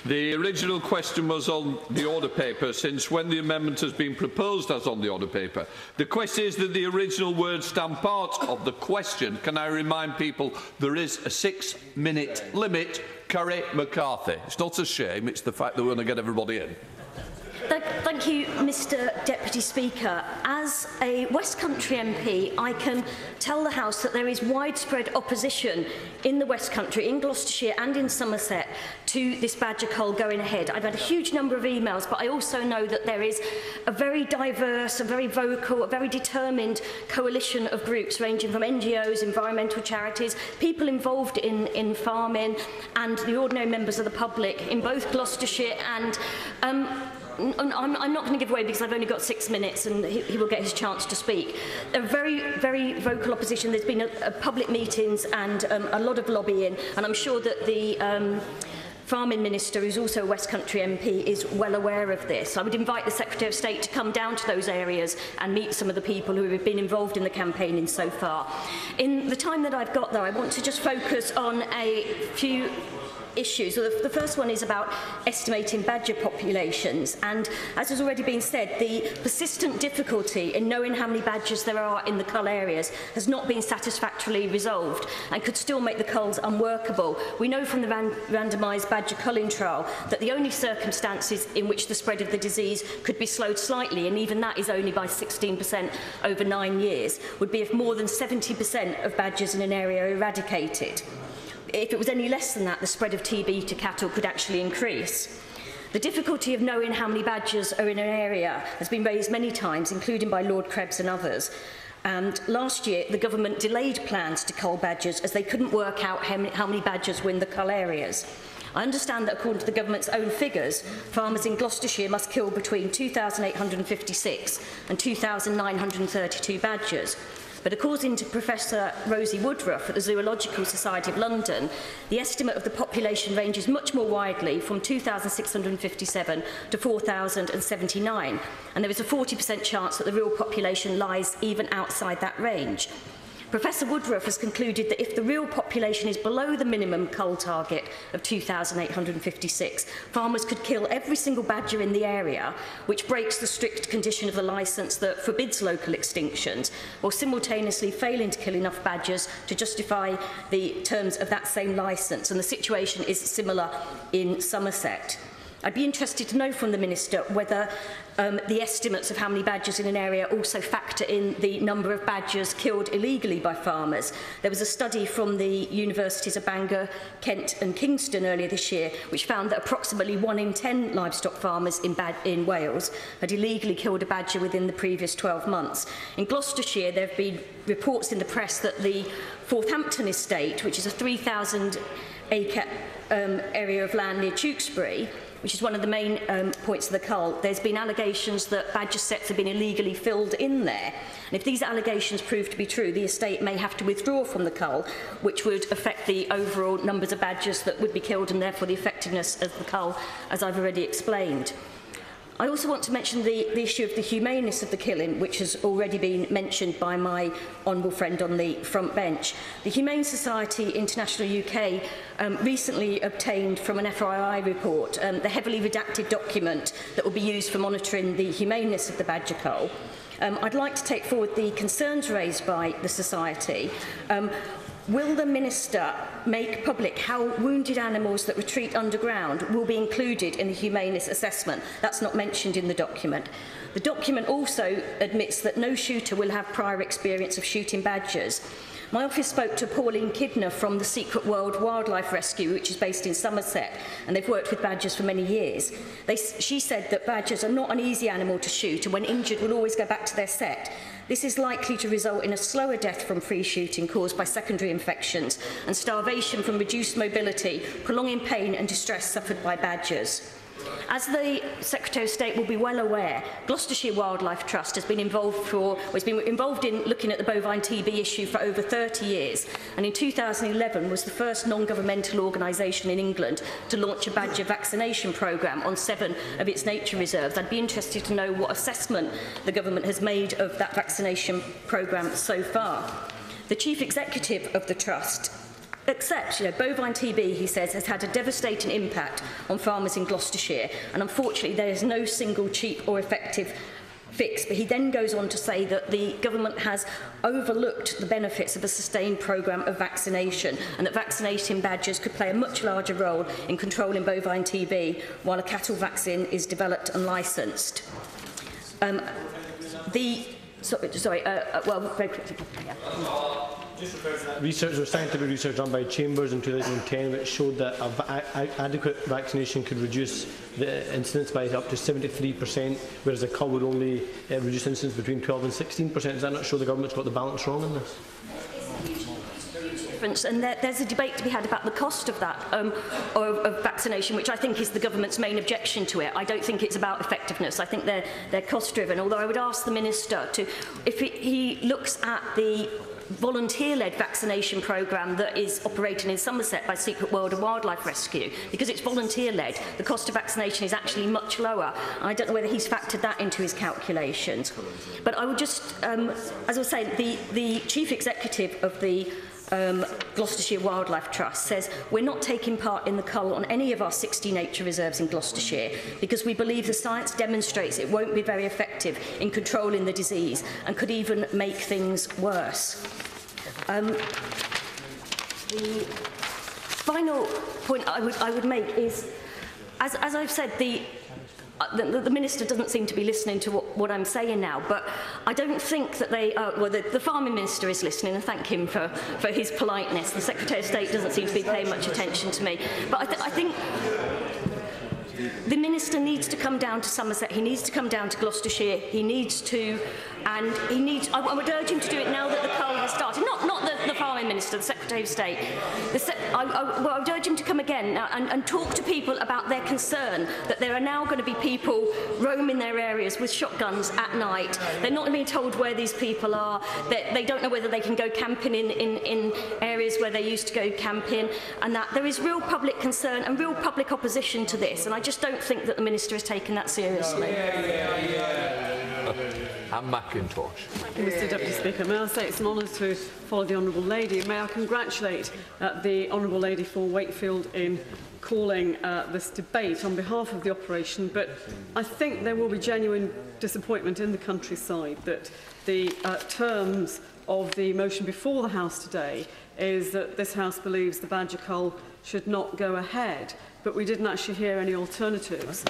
The original question was on the order paper, since when the amendment has been proposed as on the order paper. The question is that the original words stand part of the question. Can I remind people there is a 6-minute limit? Kerry, McCarthy. It's not a shame, it's the fact that we want to get everybody in. Thank you, Mr Deputy Speaker. As a West Country MP, I can tell the House that there is widespread opposition in the West Country, in Gloucestershire and in Somerset, to this badger cull going ahead. I've had a huge number of emails, but I also know that there is a very diverse, a very vocal, a very determined coalition of groups ranging from NGOs, environmental charities, people involved in farming and the ordinary members of the public in both Gloucestershire and I'm not going to give away because I've only got 6 minutes and he will get his chance to speak. A very vocal opposition. There's been public meetings and a lot of lobbying, and I'm sure that the Farming Minister, who's also a West Country MP, is well aware of this. I would invite the Secretary of State to come down to those areas and meet some of the people who have been involved in the campaigning so far. In the time that I've got, though, I want to just focus on a few issues. So the first one is about estimating badger populations, and as has already been said, the persistent difficulty in knowing how many badgers there are in the cull areas has not been satisfactorily resolved and could still make the culls unworkable. We know from the randomised badger culling trial that the only circumstances in which the spread of the disease could be slowed slightly, and even that is only by 16% over 9 years, would be if more than 70% of badgers in an area are eradicated. If it was any less than that, the spread of TB to cattle could actually increase. The difficulty of knowing how many badgers are in an area has been raised many times, including by Lord Krebs and others. And last year, the government delayed plans to cull badgers as they couldn't work out how many badgers were in the cull areas. I understand that according to the government's own figures, farmers in Gloucestershire must kill between 2,856 and 2,932 badgers. But according to Professor Rosie Woodruff at the Zoological Society of London, the estimate of the population ranges much more widely, from 2,657 to 4,079, and there is a 40% chance that the real population lies even outside that range. Professor Woodruff has concluded that if the real population is below the minimum cull target of 2,856, farmers could kill every single badger in the area, which breaks the strict condition of the licence that forbids local extinctions, while simultaneously failing to kill enough badgers to justify the terms of that same licence. And the situation is similar in Somerset. I'd be interested to know from the Minister whether the estimates of how many badgers in an area also factor in the number of badgers killed illegally by farmers. There was a study from the universities of Bangor, Kent and Kingston earlier this year which found that approximately 1 in 10 livestock farmers in Wales had illegally killed a badger within the previous 12 months. In Gloucestershire, there have been reports in the press that the Forthampton estate, which is a 3,000-acre area of land near Tewkesbury, which is one of the main points of the cull, there's been allegations that badger sets have been illegally filled in there. And if these allegations prove to be true, the estate may have to withdraw from the cull, which would affect the overall numbers of badgers that would be killed and therefore the effectiveness of the cull, as I've already explained. I also want to mention the issue of the humaneness of the killing, which has already been mentioned by my honourable friend on the front bench. The Humane Society International UK recently obtained from an FRI report the heavily redacted document that will be used for monitoring the humaneness of the badger cull. I'd like to take forward the concerns raised by the Society. Will the Minister make public how wounded animals that retreat underground will be included in the humaneness assessment? That's not mentioned in the document. The document also admits that no shooter will have prior experience of shooting badgers. My office spoke to Pauline Kidner from the Secret World Wildlife Rescue, which is based in Somerset, and they've worked with badgers for many years. She said that badgers are not an easy animal to shoot, and when injured will always go back to their set. This is likely to result in a slower death from free shooting caused by secondary infections and starvation from reduced mobility, prolonging pain and distress suffered by badgers. As the Secretary of State will be well aware, Gloucestershire Wildlife Trust has been involved in looking at the bovine TB issue for over 30 years, and in 2011 was the first non-governmental organisation in England to launch a badger vaccination programme on 7 of its nature reserves. I'd be interested to know what assessment the government has made of that vaccination programme so far. The Chief Executive of the Trust accepts, bovine TB, he says, has had a devastating impact on farmers in Gloucestershire, and unfortunately there is no single cheap or effective fix. But he then goes on to say that the government has overlooked the benefits of a sustained programme of vaccination, and that vaccinating badgers could play a much larger role in controlling bovine TB while a cattle vaccine is developed and licensed. Well, very quickly. Yeah. Research or scientific research done by Chambers in 2010 which showed that adequate vaccination could reduce the incidence by up to 73%, whereas a cull would only reduce incidence between 12 and 16%. Does that not show the government's got the balance wrong in this? And there's a debate to be had about the cost of that, of vaccination, which I think is the government's main objection to it. I don't think it's about effectiveness. I think they're cost-driven. Although I would ask the Minister to, if he looks at the volunteer-led vaccination programme that is operating in Somerset by Secret World and Wildlife Rescue, because it's volunteer-led, the cost of vaccination is actually much lower. And I don't know whether he's factored that into his calculations. But I would just, as I was saying, the Chief Executive of the Gloucestershire Wildlife Trust says we're not taking part in the cull on any of our 60 nature reserves in Gloucestershire because we believe the science demonstrates it won't be very effective in controlling the disease and could even make things worse. The final point I would make is, as I've said, the Minister doesn't seem to be listening to what I'm saying now, but I don't think that the Farming Minister is listening, and thank him for his politeness. The Secretary of State doesn't seem to be paying much attention to me. But I think the Minister needs to come down to Somerset, he needs to come down to Gloucestershire, I would urge him to do it now that the cull has started. Not the Farming Minister, the Secretary of State. I would urge him to come again and talk to people about their concern that there are now going to be people roaming their areas with shotguns at night. They're not being told where these people are. They don't know whether they can go camping in areas where they used to go camping, and that there is real public concern and real public opposition to this, and I just don't think that the Minister has taken that seriously. And McIntosh. Thank you, Mr Deputy Speaker. May I say it's an honour to follow the Honourable Lady. May I congratulate the Honourable Lady for Wakefield in calling this debate on behalf of the operation, but I think there will be genuine disappointment in the countryside that the terms of the motion before the House today is that this House believes the badger cull should not go ahead. But we didn't actually hear any alternatives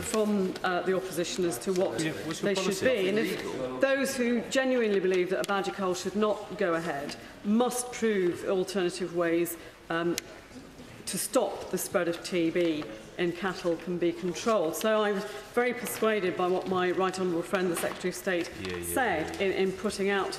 from the opposition as to what they should be. And if those who genuinely believe that a badger cull should not go ahead must prove alternative ways to stop the spread of TB in cattle can be controlled. So I was very persuaded by what my right honourable friend, the Secretary of State, said in putting out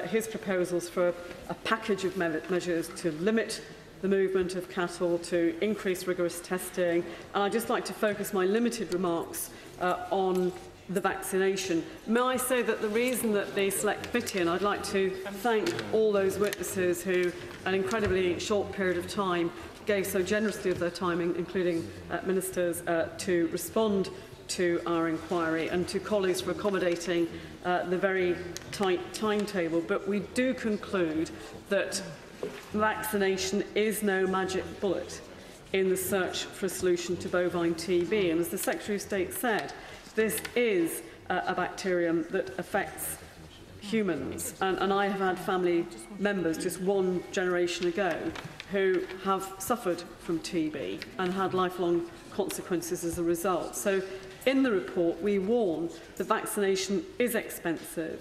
his proposals for a package of measures to limit the movement of cattle, to increase rigorous testing. And I'd just like to focus my limited remarks on the vaccination. May I say that the reason that the Select Committee, and I'd like to thank all those witnesses who, in an incredibly short period of time, gave so generously of their time, including ministers, to respond to our inquiry, and to colleagues for accommodating the very tight timetable. But we do conclude that vaccination is no magic bullet in the search for a solution to bovine TB. And as the Secretary of State said, this is a bacterium that affects humans. And I have had family members just one generation ago who have suffered from TB and had lifelong consequences as a result. So in the report, we warn that vaccination is expensive,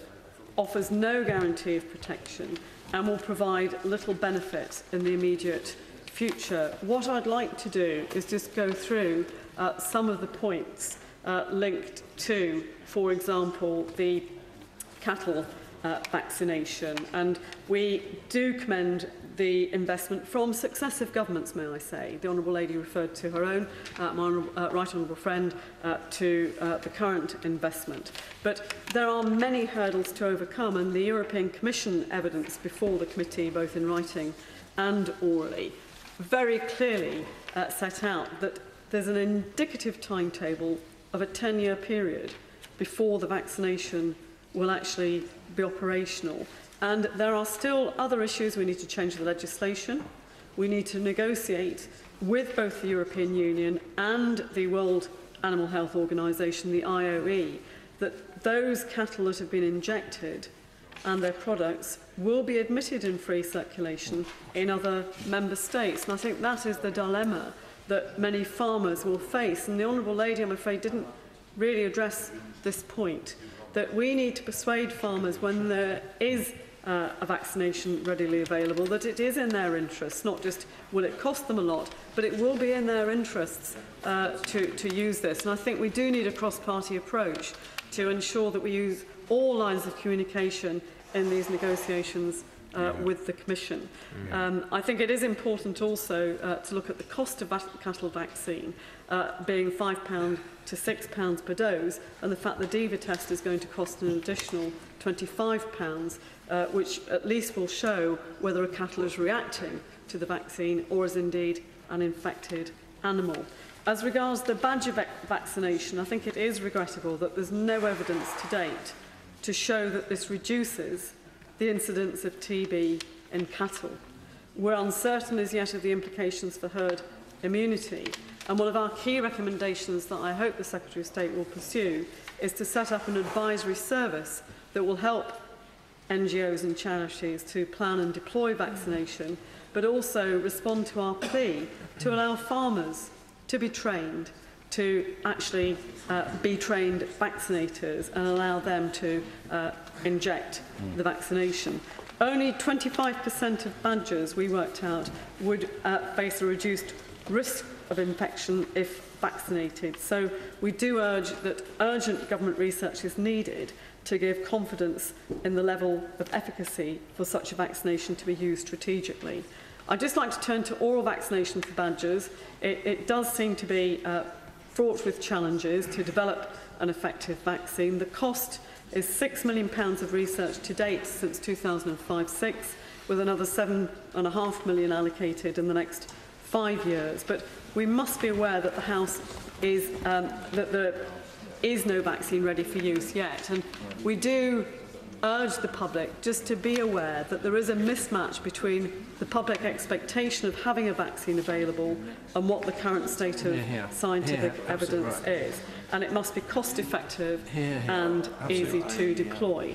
offers no guarantee of protection, and will provide little benefit in the immediate future. What I'd like to do is just go through some of the points linked to, for example, the cattle vaccination. And we do commend the investment from successive governments, may I say. The Honourable Lady referred to her own, my right honourable friend, to the current investment. But there are many hurdles to overcome, and the European Commission evidence before the committee, both in writing and orally, very clearly set out that there's an indicative timetable of a 10-year period before the vaccination will actually be operational. And there are still other issues. We need to change the legislation. We need to negotiate with both the European Union and the World Animal Health Organization, the IOE, that those cattle that have been injected and their products will be admitted in free circulation in other member states. And I think that is the dilemma that many farmers will face. And the Honourable Lady, I'm afraid, didn't really address this point, that we need to persuade farmers when there is a vaccination readily available, that it is in their interests, not just will it cost them a lot, but it will be in their interests to use this. And I think we do need a cross-party approach to ensure that we use all lines of communication in these negotiations with the Commission. I think it is important also to look at the cost of cattle vaccine being £5 to £6 per dose, and the fact the DIVA test is going to cost an additional £25, which at least will show whether a cattle is reacting to the vaccine or is indeed an infected animal. As regards the badger vaccination, I think it is regrettable that there's no evidence to date to show that this reduces the incidence of TB in cattle. We're uncertain as yet of the implications for herd immunity, and one of our key recommendations that I hope the Secretary of State will pursue is to set up an advisory service that will help NGOs and charities to plan and deploy vaccination, but also respond to our plea to allow farmers to be trained, to actually be trained vaccinators and allow them to inject the vaccination. Only 25% of badgers, we worked out, would face a reduced risk of infection if vaccinated. So we do urge that urgent government research is needed to give confidence in the level of efficacy for such a vaccination to be used strategically. I'd just like to turn to oral vaccination for badgers. It does seem to be fraught with challenges to develop an effective vaccine. The cost is £6 million of research to date since 2005-06, with another £7.5 million allocated in the next 5 years. But we must be aware that the House is that there is no vaccine ready for use yet, and we do urge the public just to be aware that there is a mismatch between the public expectation of having a vaccine available and what the current state of scientific evidence is. And it must be cost effective and easy to deploy.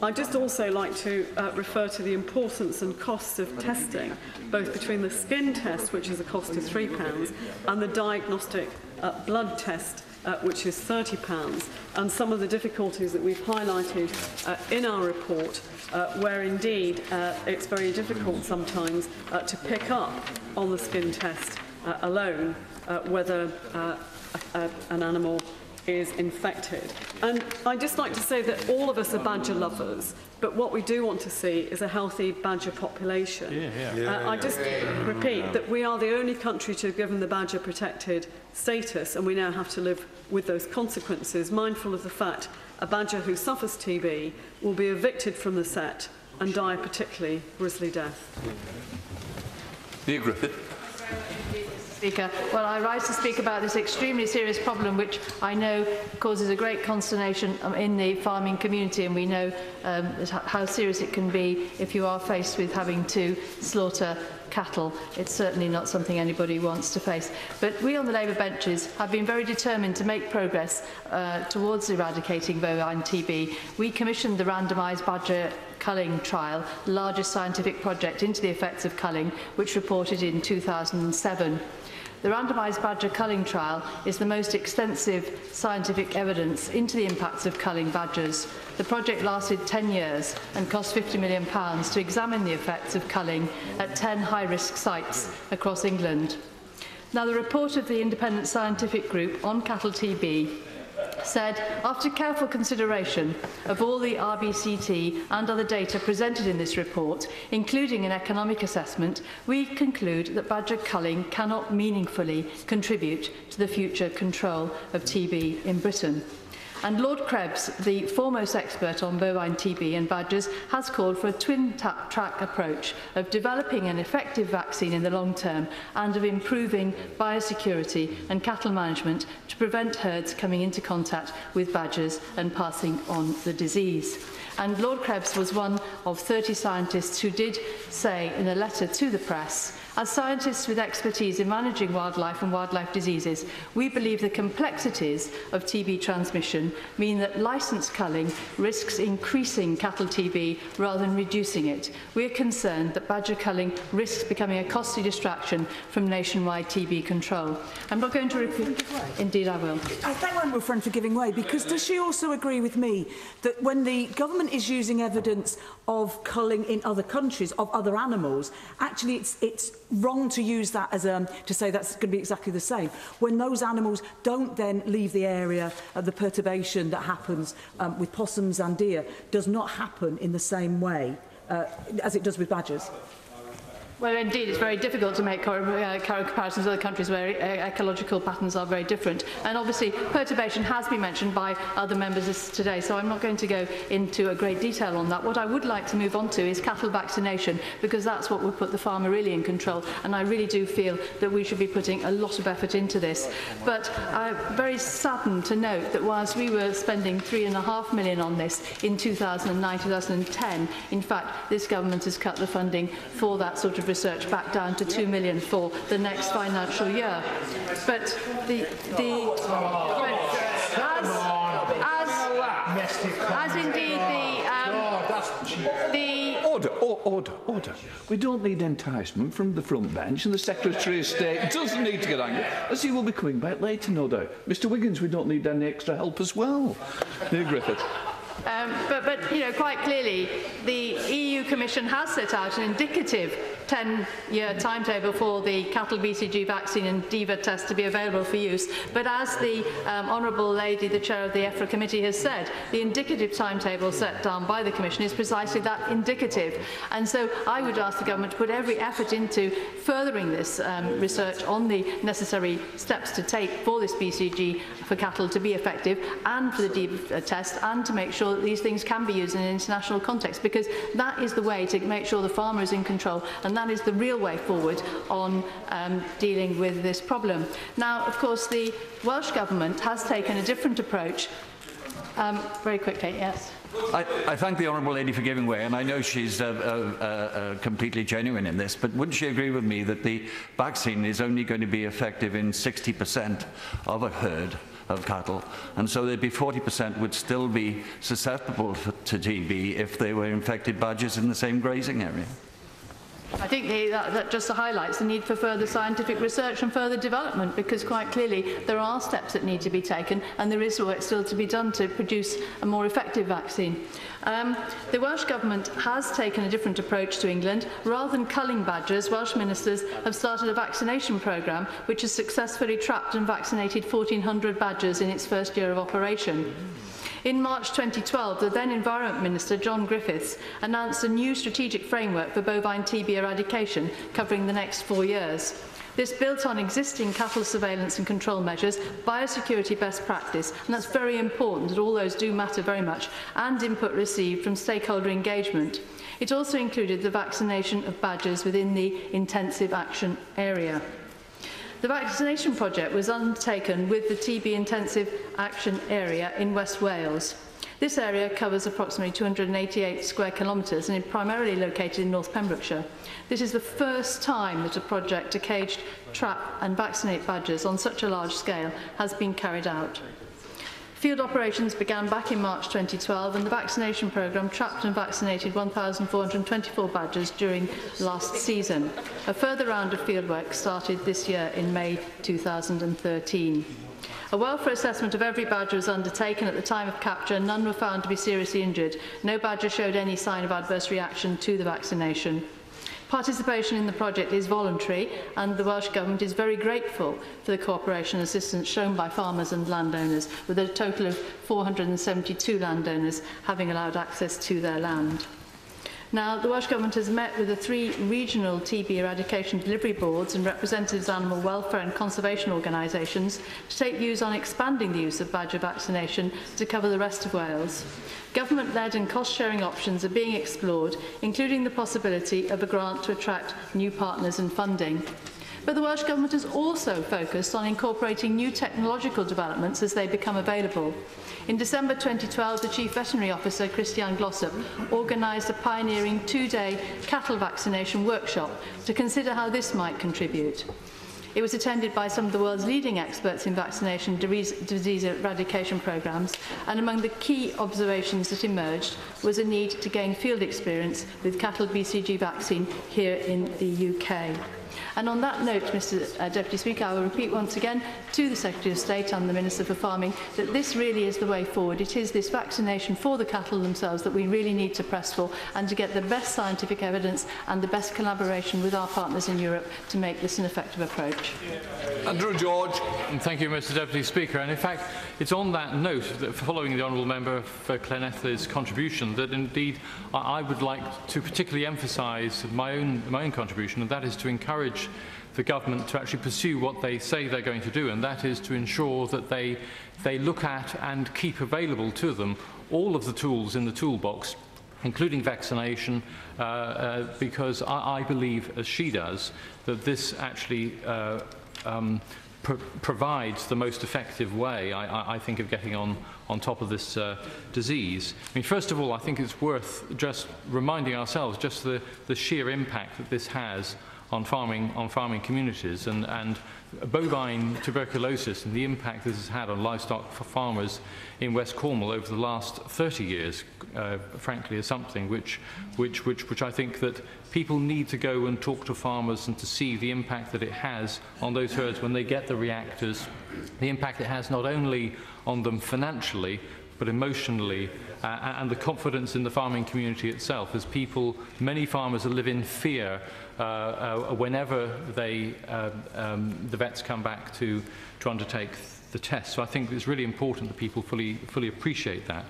I'd just also like to refer to the importance and costs of testing, both between the skin test, which is a cost of £3, and the diagnostic blood test, which is £30, and some of the difficulties that we've highlighted in our report, where indeed it's very difficult sometimes to pick up on the skin test alone whether an animal is infected. And I'd just like to say that all of us are badger lovers, but what we do want to see is a healthy badger population. I just repeat that we are the only country to have given the badger protected status, and we now have to live with those consequences, mindful of the fact a badger who suffers TB will be evicted from the set and die a particularly grisly death. Griffith. Speaker. Well, I rise to speak about this extremely serious problem, which I know causes a great consternation in the farming community, and we know how serious it can be if you are faced with having to slaughter cattle. It's certainly not something anybody wants to face. But we on the Labour benches have been very determined to make progress towards eradicating bovine TB. We commissioned the randomised badger culling trial, the largest scientific project into the effects of culling, which reported in 2007. The randomised badger culling trial is the most extensive scientific evidence into the impacts of culling badgers. The project lasted 10 years and cost £50 million to examine the effects of culling at 10 high-risk sites across England. Now, the report of the independent scientific group on cattle TB said, after careful consideration of all the RBCT and other data presented in this report, including an economic assessment, we conclude that badger culling cannot meaningfully contribute to the future control of TB in Britain. And Lord Krebs, the foremost expert on bovine TB and badgers, has called for a twin-track approach of developing an effective vaccine in the long term and of improving biosecurity and cattle management to prevent herds coming into contact with badgers and passing on the disease. And Lord Krebs was one of 30 scientists who did say in a letter to the press, as scientists with expertise in managing wildlife and wildlife diseases, we believe the complexities of TB transmission mean that licensed culling risks increasing cattle TB rather than reducing it. We are concerned that badger culling risks becoming a costly distraction from nationwide TB control. I'm not going to repeat. Indeed, I will. I thank my honourable friend for giving way, because does she also agree with me that when the government is using evidence of culling in other countries of other animals, actually it's wrong to use that as to say that's going to be exactly the same when those animals don't then leave the area? The perturbation that happens with possums and deer does not happen in the same way as it does with badgers. Well, indeed, it's very difficult to make comparisons with other countries where ecological patterns are very different. And obviously, perturbation has been mentioned by other members today, so I'm not going to go into a great detail on that. What I would like to move on to is cattle vaccination, because that's what would put the farmer really in control. And I really do feel that we should be putting a lot of effort into this. But I'm very saddened to note that whilst we were spending £3.5 million on this in 2009-2010, in fact, this government has cut the funding for that sort of research back down to £2 million for the next financial year. But as indeed Order. We don't need enticement from the front bench, and the Secretary of State doesn't need to get angry, as he will be coming back later, no doubt. Mr Wiggins, we don't need any extra help as well. Near Griffith. But you know, quite clearly, the EU Commission has set out an indicative 10-year timetable for the cattle BCG vaccine and DIVA test to be available for use. But as the Honourable Lady, the Chair of the EFRA Committee, has said, the indicative timetable set down by the Commission is precisely that, indicative. And so I would ask the Government to put every effort into furthering this research on the necessary steps to take for this BCG for cattle to be effective, and for the DIVA test, and to make sure that these things can be used in an international context, because that is the way to make sure the farmer is in control, and that is the real way forward on dealing with this problem. Now, of course, the Welsh Government has taken a different approach. Very quickly, yes. I thank the Honourable Lady for giving way, and I know she's completely genuine in this, but wouldn't she agree with me that the vaccine is only going to be effective in 60% of a herd of cattle, and so there'd be 40% would still be susceptible to TB if they were infected badgers in the same grazing area? I think that just highlights the need for further scientific research and further development, because quite clearly there are steps that need to be taken, and there is work still to be done to produce a more effective vaccine. The Welsh Government has taken a different approach to England. Rather than culling badgers, Welsh ministers have started a vaccination programme which has successfully trapped and vaccinated 1,400 badgers in its first year of operation. In March 2012, the then Environment Minister, John Griffiths, announced a new strategic framework for bovine TB eradication covering the next 4 years. This built on existing cattle surveillance and control measures, biosecurity best practice, and that's very important, that all those do matter very much, and input received from stakeholder engagement. It also included the vaccination of badgers within the intensive action area. The vaccination project was undertaken with the TB Intensive Action Area in West Wales. This area covers approximately 288 square kilometres and is primarily located in North Pembrokeshire. This is the first time that a project to cage, trap and vaccinate badgers on such a large scale has been carried out. Field operations began back in March 2012, and the vaccination programme trapped and vaccinated 1,424 badgers during last season. A further round of fieldwork started this year in May 2013. A welfare assessment of every badger was undertaken at the time of capture. None were found to be seriously injured. No badger showed any sign of adverse reaction to the vaccination. Participation in the project is voluntary, and the Welsh Government is very grateful for the cooperation and assistance shown by farmers and landowners, with a total of 472 landowners having allowed access to their land. Now, the Welsh Government has met with the 3 regional TB eradication delivery boards and representatives of animal welfare and conservation organisations to take views on expanding the use of badger vaccination to cover the rest of Wales. Government-led and cost-sharing options are being explored, including the possibility of a grant to attract new partners and funding. But the Welsh Government has also focused on incorporating new technological developments as they become available. In December 2012, the Chief Veterinary Officer, Christian Glossop, organised a pioneering 2-day cattle vaccination workshop to consider how this might contribute. It was attended by some of the world's leading experts in vaccination disease eradication programmes, and among the key observations that emerged was a need to gain field experience with cattle BCG vaccine here in the UK. And on that note, Mr Deputy Speaker, I will repeat once again to the Secretary of State and the Minister for Farming that this really is the way forward. It is this vaccination for the cattle themselves that we really need to press for, and to get the best scientific evidence and the best collaboration with our partners in Europe to make this an effective approach. Andrew George. Thank you, Mr Deputy Speaker. And in fact, it's on that note, that following the Honourable Member for Llanelli's contribution, that indeed I would like to particularly emphasise my own contribution, and that is to encourage the government to actually pursue what they say they're going to do, and that is to ensure that they look at and keep available to them all of the tools in the toolbox, including vaccination, because I believe, as she does, that this actually provides the most effective way, I think, of getting on top of this disease. I mean, first of all, I think it's worth just reminding ourselves just the sheer impact that this has on farming communities, and bovine tuberculosis and the impact this has had on livestock for farmers in West Cornwall over the last 30 years, frankly, is something which I think that people need to go and talk to farmers and to see the impact that it has on those herds when they get the reactors, the impact it has not only on them financially, but emotionally, and the confidence in the farming community itself, as many farmers live in fear whenever the vets come back to undertake the test. So I think it's really important that people fully appreciate that.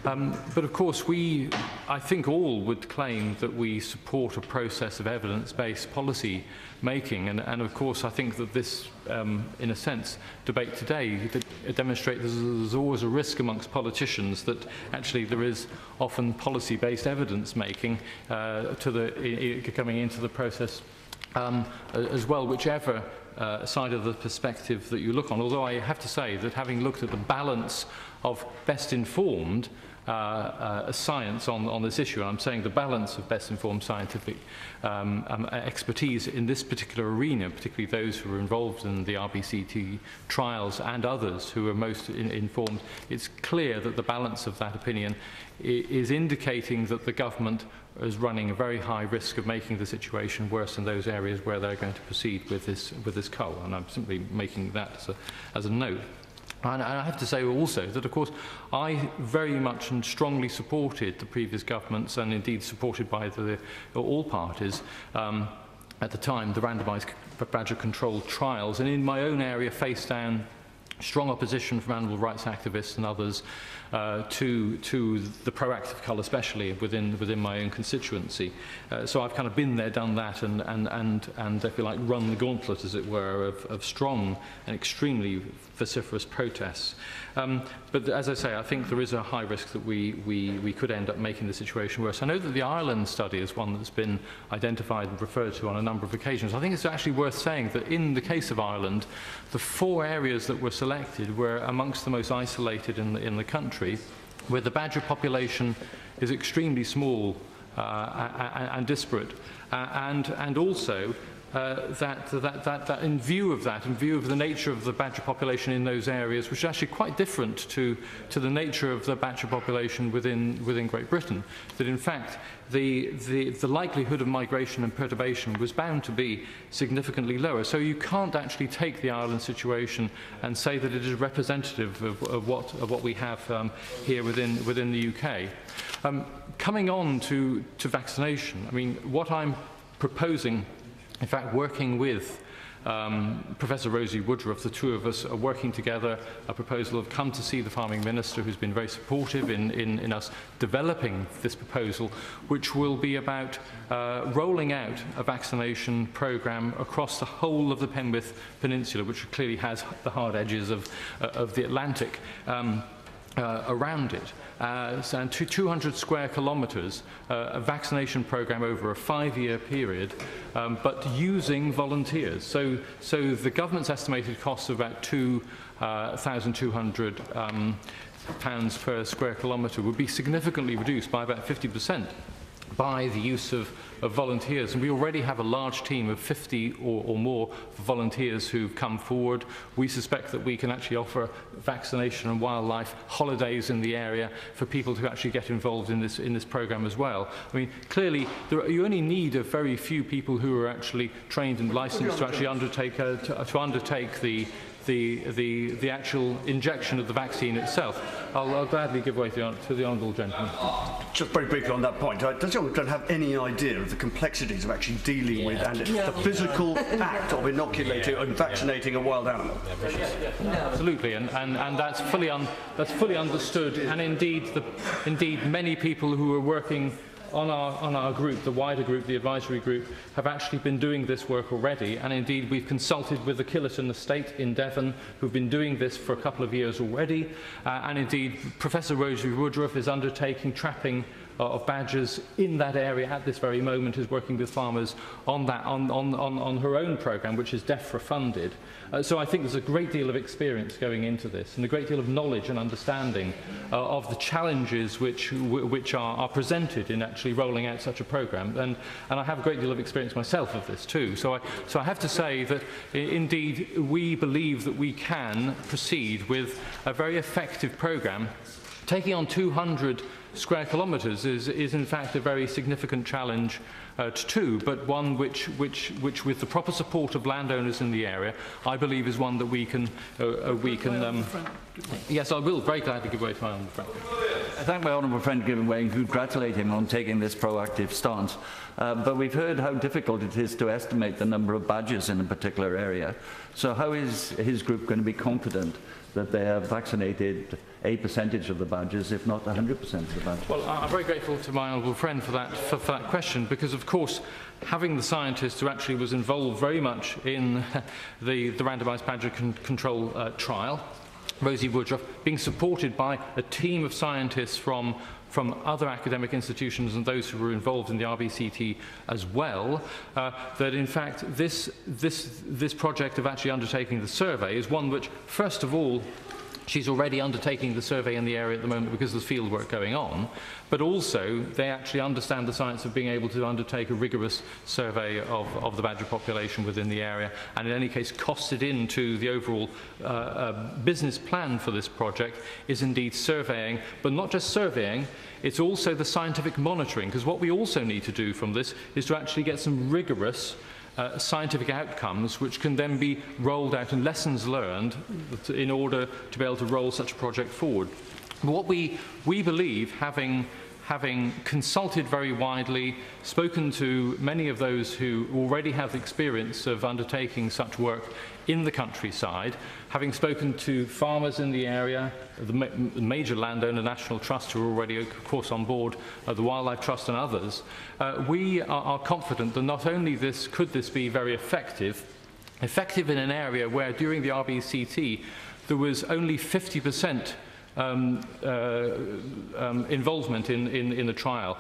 But of course, I think all would claim that we support a process of evidence-based policy making, and of course I think that this, in a sense, debate today demonstrates there's always a risk amongst politicians that actually there is often policy-based evidence making coming into the process as well, whichever side of the perspective that you look on. Although I have to say that having looked at the balance of best informed science on this issue, and I'm saying the balance of best informed scientific expertise in this particular arena, particularly those who are involved in the RBCT trials and others who are most informed, it's clear that the balance of that opinion is indicating that the government is running a very high risk of making the situation worse in those areas where they're going to proceed with this cull, and I'm simply making that as a note. And I have to say also that, of course, I very much and strongly supported the previous governments, and indeed supported by all parties at the time, the randomised badger control trials, and in my own area faced down strong opposition from animal rights activists and others to the proactive cull, especially within my own constituency. So I've kind of been there, done that, and if you like, run the gauntlet, as it were, of strong and extremely vociferous protests. But as I say, I think there is a high risk that we could end up making the situation worse. I know that the Ireland study is one that's been identified and referred to on a number of occasions. I think it's actually worth saying that in the case of Ireland, the 4 areas that were selected were amongst the most isolated in the country, where the badger population is extremely small and disparate, and also that in view of the nature of the badger population in those areas, which is actually quite different to the nature of the badger population within Great Britain, that in fact the likelihood of migration and perturbation was bound to be significantly lower. So you can't actually take the Ireland situation and say that it is representative of what we have here within the UK. Coming on to vaccination, I mean, what I'm proposing, in fact, working with Professor Rosie Woodruff, the two of us are working together a proposal of come to see the Farming Minister, who's been very supportive in us developing this proposal, which will be about rolling out a vaccination programme across the whole of the Penwith Peninsula, which clearly has the hard edges of the Atlantic. around it. So 200 square kilometres, a vaccination programme over a 5-year period, but using volunteers. So the government's estimated costs of about £2,200 pounds per square kilometre would be significantly reduced by about 50% by the use of volunteers. And we already have a large team of 50 or more volunteers who've come forward. We suspect that we can actually offer vaccination and wildlife holidays in the area for people to actually get involved in this programme as well. I mean, clearly, you only need a very few people who are actually trained and licensed to actually undertake the actual injection of the vaccine itself. I'll gladly give way to the honourable gentleman. Just very briefly on that point, does anyone don't have any idea of the complexities of actually dealing with and the physical act of inoculating and vaccinating a wild animal? Absolutely, and that's fully understood, and indeed many people who are working on our group, the wider group, the advisory group, have actually been doing this work already, and indeed we've consulted with the Killerton estate in Devon, who've been doing this for a couple of years already, and indeed Professor Rosemary Woodruff is undertaking trapping of badgers in that area at this very moment, is working with farmers on that on her own programme, which is DEFRA funded. So I think there's a great deal of experience going into this, and a great deal of knowledge and understanding of the challenges which are presented in actually rolling out such a programme. And I have a great deal of experience myself of this too. So I have to say that indeed we believe that we can proceed with a very effective programme. Taking on 200 square kilometres is in fact a very significant challenge too, but one which with the proper support of landowners in the area, I believe is one that we can yes, I will very gladly give way to my honourable friend. I thank my honourable friend giving way and congratulate him on taking this proactive stance. But we've heard how difficult it is to estimate the number of badgers in a particular area. So how is his group going to be confident that they have vaccinated a percentage of the badgers, if not 100% of the badgers? Well, I'm very grateful to my honourable friend for that question, because of course having the scientist who actually was involved very much in the randomised badger control trial, Rosie Woodruff, being supported by a team of scientists from other academic institutions and those who were involved in the RBCT as well, that in fact this project of actually undertaking the survey is one which, first of all, she's already undertaking the survey in the area at the moment because there's field work going on, but also they actually understand the science of being able to undertake a rigorous survey of the badger population within the area, and in any case costed into the overall business plan for this project is indeed surveying, but not just surveying, it's also the scientific monitoring, because what we also need to do from this is to actually get some rigorous scientific outcomes which can then be rolled out and lessons learned in order to be able to roll such a project forward. What we believe, having consulted very widely, spoken to many of those who already have experience of undertaking such work in the countryside, having spoken to farmers in the area, the major landowner National Trust who are already of course on board, the Wildlife Trust and others, we are confident that not only could this be very effective in an area where during the RBCT there was only 50% involvement in the trial,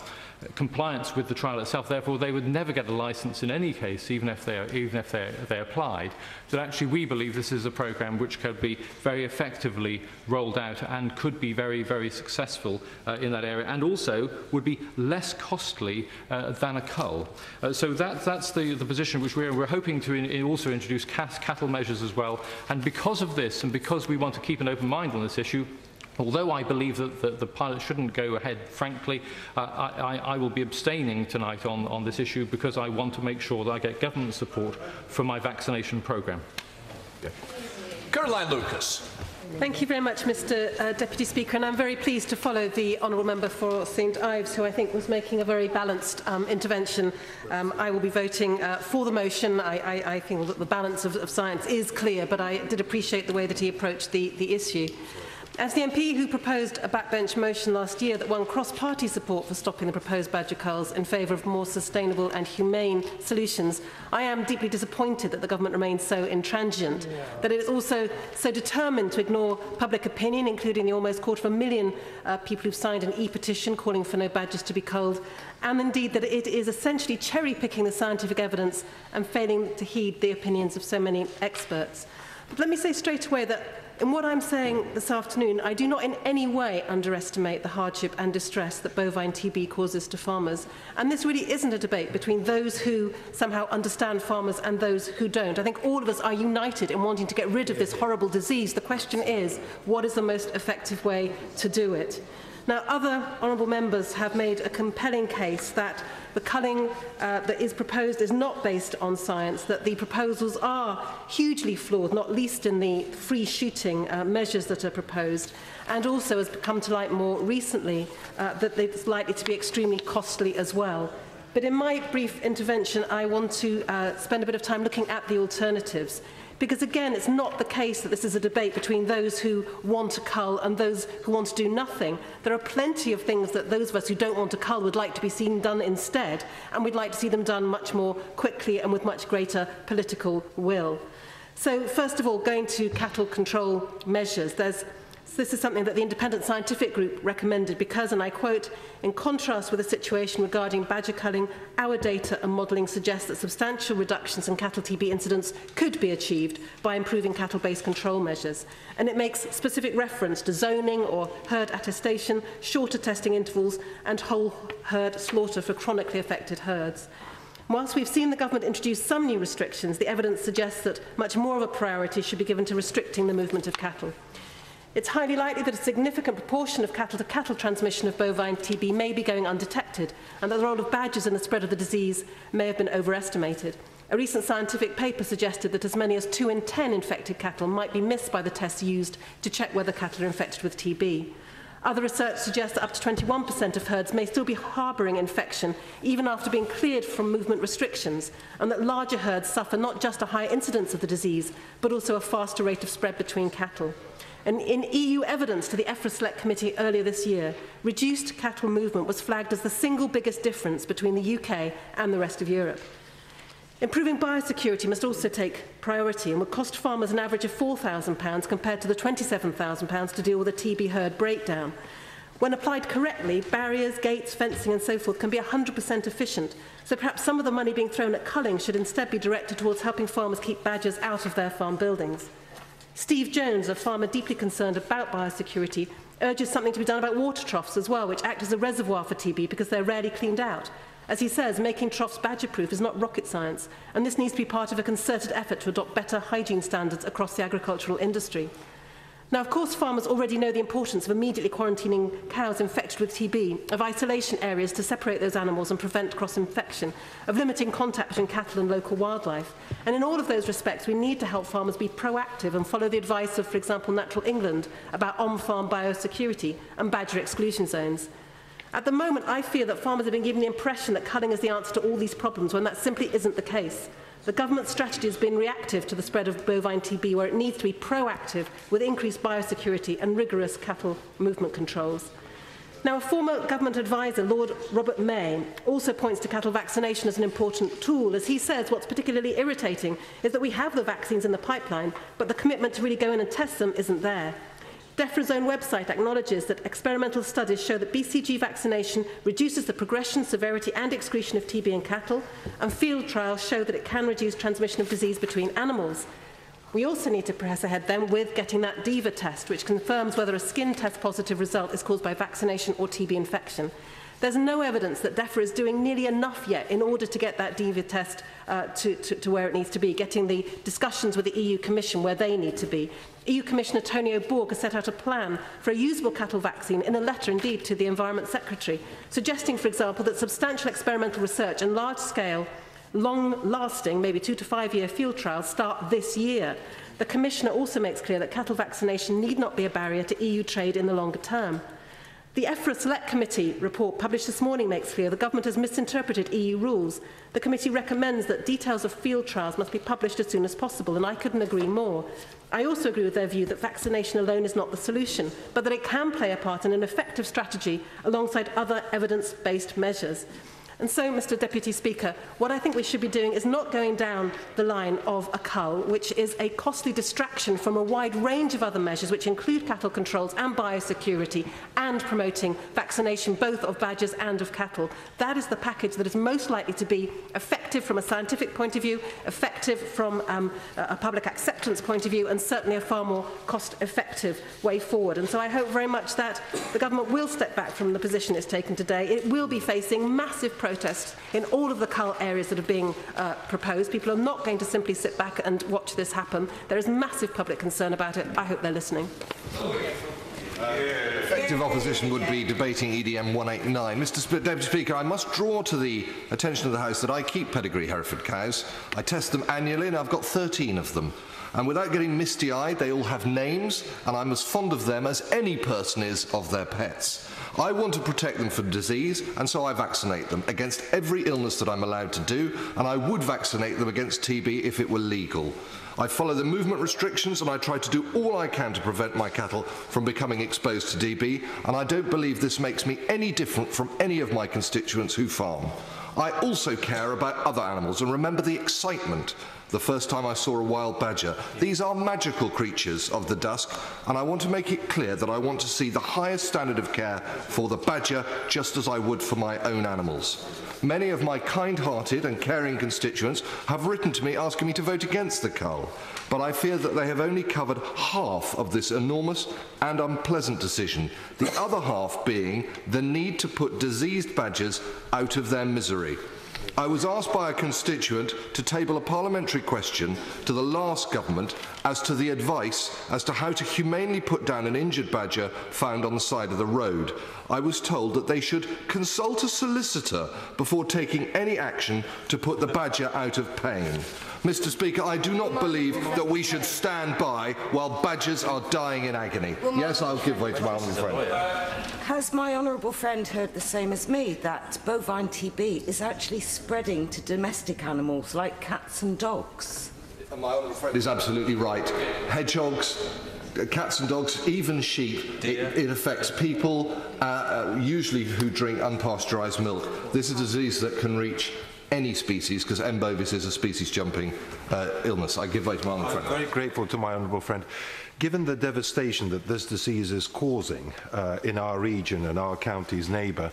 compliance with the trial itself, therefore they would never get a licence in any case, even if they applied, that actually we believe this is a programme which could be very effectively rolled out and could be very, very successful in that area, and also would be less costly than a cull. So that's the position which we're hoping to also introduce cattle measures as well, and because of this, and because we want to keep an open mind on this issue, although I believe that the pilot shouldn't go ahead, frankly, I will be abstaining tonight on this issue because I want to make sure that I get government support for my vaccination programme. Caroline Lucas. Thank you very much, Mr Deputy Speaker, and I'm very pleased to follow the Honourable Member for St Ives, who I think was making a very balanced intervention. I will be voting for the motion. I think that the balance of science is clear, but I did appreciate the way that he approached the issue. As the MP who proposed a backbench motion last year that won cross-party support for stopping the proposed badger culls in favour of more sustainable and humane solutions, I am deeply disappointed that the government remains so intransigent, that it is also so determined to ignore public opinion, including the almost 250,000 people who've signed an e-petition calling for no badgers to be culled, and indeed that it is essentially cherry-picking the scientific evidence and failing to heed the opinions of so many experts. But let me say straight away that in what I'm saying this afternoon, I do not in any way underestimate the hardship and distress that bovine TB causes to farmers. And this really isn't a debate between those who somehow understand farmers and those who don't. I think all of us are united in wanting to get rid of this horrible disease. The question is, what is the most effective way to do it? Now, other honourable members have made a compelling case that the culling that is proposed is not based on science, that the proposals are hugely flawed, not least in the free shooting measures that are proposed, and also has come to light more recently that it's likely to be extremely costly as well. But in my brief intervention, I want to spend a bit of time looking at the alternatives. Because again, it's not the case that this is a debate between those who want to cull and those who want to do nothing. There are plenty of things that those of us who don't want to cull would like to be seen done instead, and we'd like to see them done much more quickly and with much greater political will. So first of all, going to cattle control measures, this is something that the Independent Scientific Group recommended because, and I quote, "In contrast with the situation regarding badger culling, our data and modelling suggest that substantial reductions in cattle TB incidence could be achieved by improving cattle-based control measures." And it makes specific reference to zoning or herd attestation, shorter testing intervals, and whole herd slaughter for chronically affected herds. Whilst we've seen the government introduce some new restrictions, the evidence suggests that much more of a priority should be given to restricting the movement of cattle. It's highly likely that a significant proportion of cattle-to-cattle transmission of bovine TB may be going undetected, and that the role of badgers in the spread of the disease may have been overestimated. A recent scientific paper suggested that as many as 2 in 10 infected cattle might be missed by the tests used to check whether cattle are infected with TB. Other research suggests that up to 21% of herds may still be harbouring infection even after being cleared from movement restrictions, and that larger herds suffer not just a high incidence of the disease, but also a faster rate of spread between cattle. And in EU evidence to the EFRA Select Committee earlier this year, reduced cattle movement was flagged as the single biggest difference between the UK and the rest of Europe. Improving biosecurity must also take priority and would cost farmers an average of £4,000 compared to the £27,000 to deal with a TB herd breakdown. When applied correctly, barriers, gates, fencing and so forth can be 100% efficient, so perhaps some of the money being thrown at culling should instead be directed towards helping farmers keep badgers out of their farm buildings. Steve Jones, a farmer deeply concerned about biosecurity, urges something to be done about water troughs as well, which act as a reservoir for TB because they're rarely cleaned out. As he says, making troughs badger-proof is not rocket science, and this needs to be part of a concerted effort to adopt better hygiene standards across the agricultural industry. Now, of course, farmers already know the importance of immediately quarantining cows infected with TB, of isolation areas to separate those animals and prevent cross-infection, of limiting contact between cattle and local wildlife. And in all of those respects, we need to help farmers be proactive and follow the advice of, for example, Natural England about on-farm biosecurity and badger exclusion zones. At the moment, I fear that farmers have been given the impression that culling is the answer to all these problems, when that simply isn't the case. The government strategy has been reactive to the spread of bovine TB, where it needs to be proactive with increased biosecurity and rigorous cattle movement controls. Now, a former government advisor, Lord Robert May, also points to cattle vaccination as an important tool. As he says, what's particularly irritating is that we have the vaccines in the pipeline, but the commitment to really go in and test them isn't there. DEFRA's own website acknowledges that experimental studies show that BCG vaccination reduces the progression, severity and excretion of TB in cattle, and field trials show that it can reduce transmission of disease between animals. We also need to press ahead then with getting that DIVA test, which confirms whether a skin test positive result is caused by vaccination or TB infection. There's no evidence that DEFRA is doing nearly enough yet in order to get that DIVA test to where it needs to be, getting the discussions with the EU Commission where they need to be. EU Commissioner Tonio Borg has set out a plan for a usable cattle vaccine in a letter, indeed, to the Environment Secretary, suggesting, for example, that substantial experimental research and large-scale, long-lasting, maybe 2 to 5 year field trials start this year. The Commissioner also makes clear that cattle vaccination need not be a barrier to EU trade in the longer term. The EFRA Select Committee report published this morning makes clear the government has misinterpreted EU rules. The committee recommends that details of field trials must be published as soon as possible, and I couldn't agree more. I also agree with their view that vaccination alone is not the solution, but that it can play a part in an effective strategy alongside other evidence-based measures. And so, Mr Deputy Speaker, what I think we should be doing is not going down the line of a cull, which is a costly distraction from a wide range of other measures, which include cattle controls and biosecurity and promoting vaccination both of badgers and of cattle. That is the package that is most likely to be effective from a scientific point of view, effective from a public acceptance point of view, and certainly a far more cost-effective way forward. And so I hope very much that the government will step back from the position it's taken today. It will be facing massive protests in all of the cull areas that are being proposed. People are not going to simply sit back and watch this happen. There is massive public concern about it. I hope they're listening. Effective opposition would be debating EDM 189. Mr. Deputy Speaker, I must draw to the attention of the House that I keep pedigree Hereford cows. I test them annually and I've got 13 of them. And without getting misty-eyed, they all have names, and I'm as fond of them as any person is of their pets. I want to protect them from disease, and so I vaccinate them against every illness that I'm allowed to do, and I would vaccinate them against TB if it were legal. I follow the movement restrictions, and I try to do all I can to prevent my cattle from becoming exposed to TB, and I don't believe this makes me any different from any of my constituents who farm. I also care about other animals and remember the excitement the first time I saw a wild badger. These are magical creatures of the dusk, and I want to make it clear that I want to see the highest standard of care for the badger just as I would for my own animals. Many of my kind-hearted and caring constituents have written to me asking me to vote against the cull, but I fear that they have only covered half of this enormous and unpleasant decision, the other half being the need to put diseased badgers out of their misery. I was asked by a constituent to table a parliamentary question to the last government as to the advice as to how to humanely put down an injured badger found on the side of the road. I was told that they should consult a solicitor before taking any action to put the badger out of pain. Mr. Speaker, I do not believe that we should stand by while badgers are dying in agony. Yes, I'll give way to my honourable friend. Has my honourable friend heard the same as me, that bovine TB is actually spreading to domestic animals like cats and dogs? My honourable friend is absolutely right. Hedgehogs, cats and dogs, even sheep, it affects people, usually who drink unpasteurised milk. This is a disease that can reach any species, because M. bovis is a species-jumping illness. I give way to my honourable friend. I'm very grateful to my honourable friend. Given the devastation that this disease is causing in our region and our county's neighbour,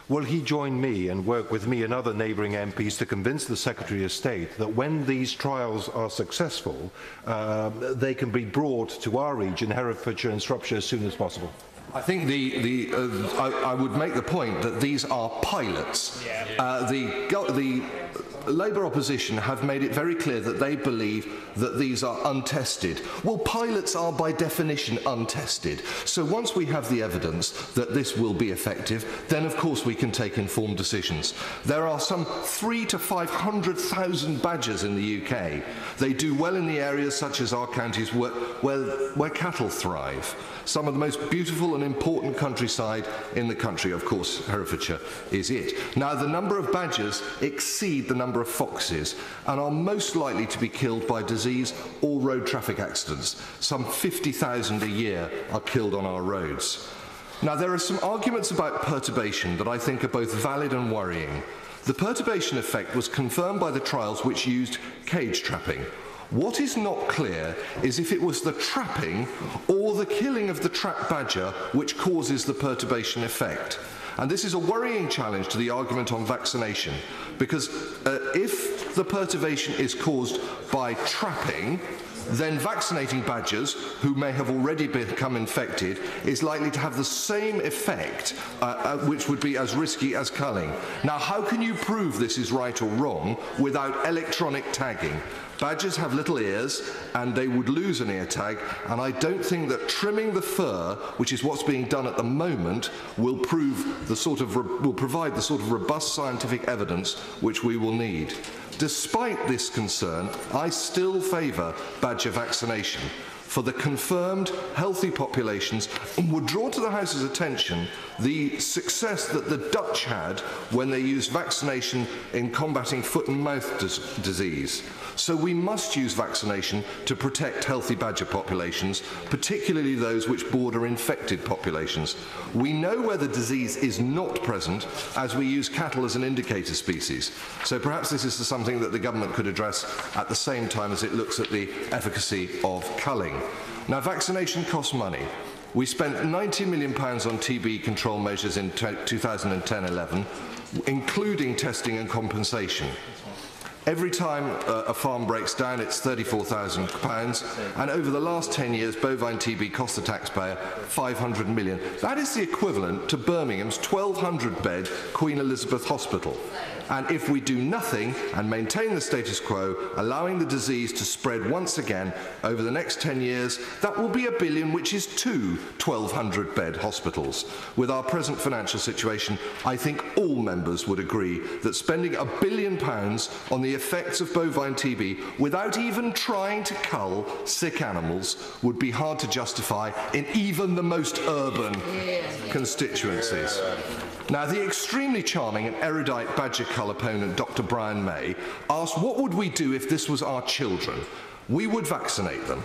will he join me and work with me and other neighbouring MPs to convince the Secretary of State that when these trials are successful, they can be brought to our region, Herefordshire and Shropshire, as soon as possible? I think I would make the point that these are pilots. The Labour opposition have made it very clear that they believe that these are untested. Well, pilots are by definition untested. So once we have the evidence that this will be effective, then of course we can take informed decisions. There are some 300,000 to 500,000 badgers in the UK. They do well in the areas such as our counties where cattle thrive. Some of the most beautiful and important countryside in the country, of course, Herefordshire is it. Now, the number of badgers exceed the number of foxes and are most likely to be killed by disease or road traffic accidents. Some 50,000 a year are killed on our roads. Now, there are some arguments about perturbation that I think are both valid and worrying. The perturbation effect was confirmed by the trials which used cage trapping. What is not clear is if it was the trapping or the killing of the trapped badger which causes the perturbation effect. And this is a worrying challenge to the argument on vaccination, because if the perturbation is caused by trapping, then vaccinating badgers, who may have already become infected, is likely to have the same effect, which would be as risky as culling. Now, how can you prove this is right or wrong without electronic tagging? Badgers have little ears, and they would lose an ear tag, and I don't think that trimming the fur, which is what's being done at the moment, will provide the sort of robust scientific evidence which we will need. Despite this concern, I still favour badger vaccination. for the confirmed healthy populations and would draw to the House's attention the success that the Dutch had when they used vaccination in combating foot and mouth disease. So we must use vaccination to protect healthy badger populations, particularly those which border infected populations. We know where the disease is not present, as we use cattle as an indicator species. So perhaps this is something that the government could address at the same time as it looks at the efficacy of culling. Now, vaccination costs money. We spent £90 million on TB control measures in 2010-11, including testing and compensation. Every time a farm breaks down, it's £34,000, and over the last 10 years, bovine TB cost the taxpayer £500 million. That is the equivalent to Birmingham's 1,200-bed Queen Elizabeth Hospital. And if we do nothing and maintain the status quo, allowing the disease to spread once again over the next 10 years, that will be £1 billion, which is 2 1,200-bed hospitals. With our present financial situation, I think all members would agree that spending £1 billion on the effects of bovine TB without even trying to cull sick animals would be hard to justify in even the most urban constituencies. Now, the extremely charming and erudite badger cull opponent, Dr. Brian May, asked what would we do if this was our children? We would vaccinate them.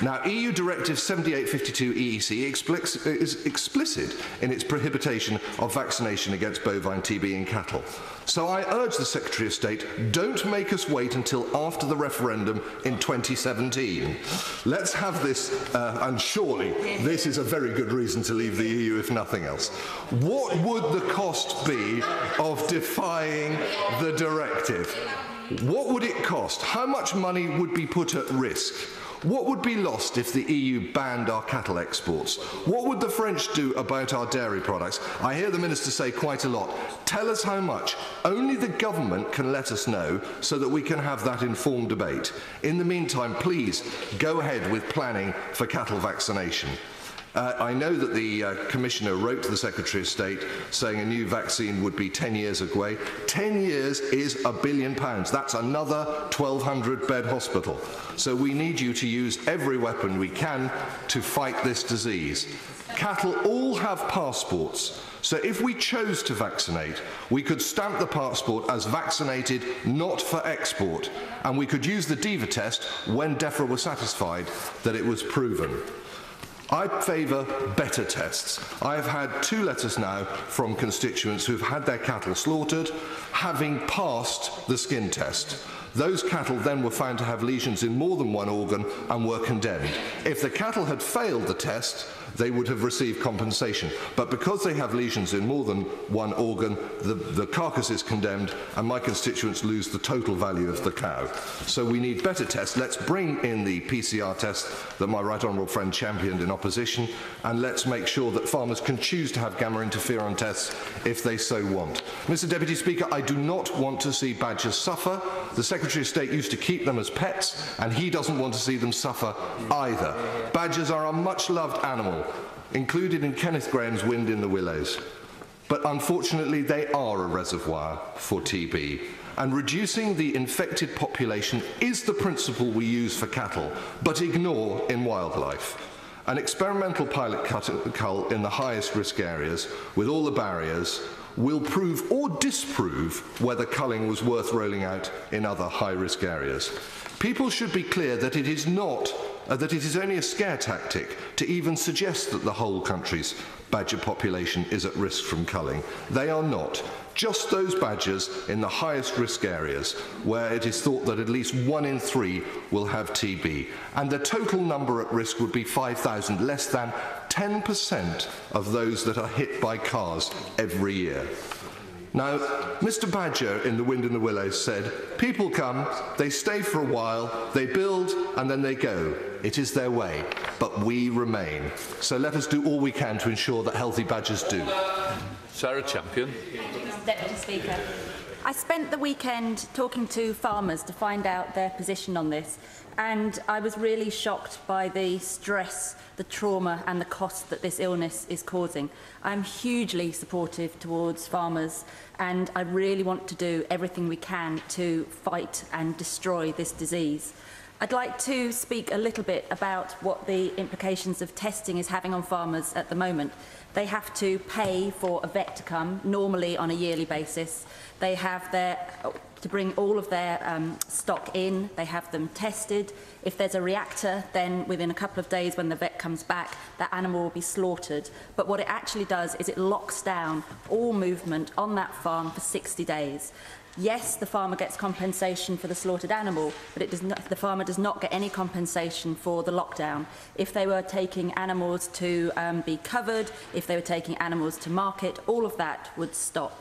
Now, EU Directive 7852 EEC is explicit in its prohibition of vaccination against bovine TB in cattle. So I urge the Secretary of State, don't make us wait until after the referendum in 2017. Let's have this, and surely this is a very good reason to leave the EU if nothing else. What would the cost be of defying the directive? What would it cost? How much money would be put at risk? What would be lost if the EU banned our cattle exports? What would the French do about our dairy products? I hear the Minister say quite a lot. Tell us how much. Only the government can let us know so that we can have that informed debate. In the meantime, please go ahead with planning for cattle vaccination. I know that the Commissioner wrote to the Secretary of State saying a new vaccine would be 10 years away. 10 years is £1 billion. That's another 1,200-bed hospital. So we need you to use every weapon we can to fight this disease. Cattle all have passports. So if we chose to vaccinate, we could stamp the passport as vaccinated, not for export. And we could use the DEVA test when DEFRA was satisfied that it was proven. I favour better tests. I have had 2 letters now from constituents who've had their cattle slaughtered, having passed the skin test. Those cattle then were found to have lesions in more than one organ and were condemned. If the cattle had failed the test, they would have received compensation. But because they have lesions in more than one organ, the carcass is condemned and my constituents lose the total value of the cow. So we need better tests. Let's bring in the PCR test that my right honourable friend championed in opposition, and let's make sure that farmers can choose to have gamma interferon tests if they so want. Mr. Deputy Speaker, I do not want to see badgers suffer. The Secretary of State used to keep them as pets, and he doesn't want to see them suffer either. Badgers are a much-loved animal, included in Kenneth Graham's Wind in the Willows. But unfortunately, they are a reservoir for TB. And reducing the infected population is the principle we use for cattle, but ignore in wildlife. An experimental pilot cull in the highest risk areas, with all the barriers, will prove or disprove whether culling was worth rolling out in other high-risk areas. People should be clear that it is only a scare tactic to even suggest that the whole country's badger population is at risk from culling. They are not. Just those badgers in the highest risk areas where it is thought that at least 1 in 3 will have TB. And the total number at risk would be 5,000, less than 10% of those that are hit by cars every year. Now, Mr. Badger in The Wind in the Willows said, people come, they stay for a while, they build, and then they go. It is their way, but we remain. So let us do all we can to ensure that healthy badgers do. Sarah Champion. Deputy Speaker. I spent the weekend talking to farmers to find out their position on this, and I was really shocked by the stress, the trauma and the cost that this illness is causing. I'm hugely supportive towards farmers, and I really want to do everything we can to fight and destroy this disease. I'd like to speak a little bit about what the implications of testing is having on farmers at the moment. They have to pay for a vet to come, normally on a yearly basis. They have to bring all of their stock in, they have them tested. If there's a reactor, then within a couple of days when the vet comes back, that animal will be slaughtered. But what it actually does is it locks down all movement on that farm for 60 days. Yes, the farmer gets compensation for the slaughtered animal, but the farmer does not get any compensation for the lockdown. If they were taking animals to be covered, if they were taking animals to market, all of that would stop.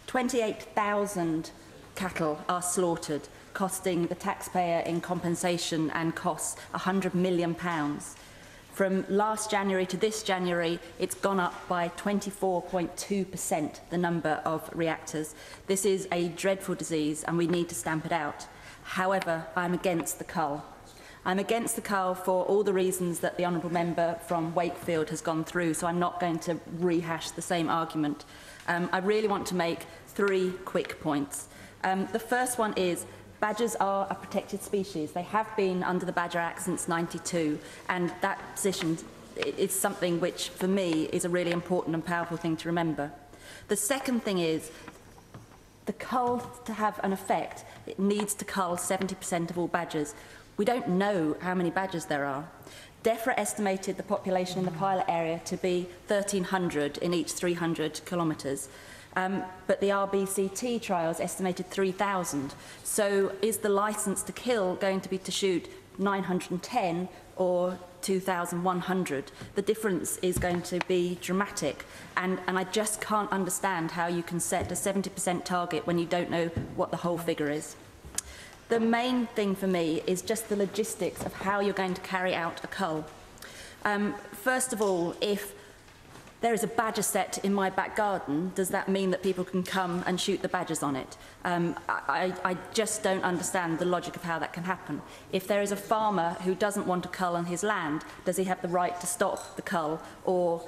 28,000 cattle are slaughtered, costing the taxpayer in compensation and costs £100 million. From last January to this January, it's gone up by 24.2%, the number of reactors. This is a dreadful disease and we need to stamp it out. However, I'm against the cull. I'm against the cull for all the reasons that the Honourable Member from Wakefield has gone through, so I'm not going to rehash the same argument. I really want to make 3 quick points. The first one is badgers are a protected species. They have been under the Badger Act since '92, and that position is something which, for me, is a really important and powerful thing to remember. The second thing is, the cull, to have an effect, it needs to cull 70% of all badgers. We don't know how many badgers there are. DEFRA estimated the population in the pilot area to be 1,300 in each 300 kilometres. But the RBCT trials estimated 3,000. So is the licence to kill going to be to shoot 910 or 2,100? The difference is going to be dramatic. And I just can't understand how you can set a 70% target when you don't know what the whole figure is. The main thing for me is just the logistics of how you're going to carry out a cull. First of all, if there is a badger set in my back garden, does that mean that people can come and shoot the badgers on it? I just don't understand the logic of how that can happen. If there is a farmer who doesn't want to cull on his land, does he have the right to stop the cull, or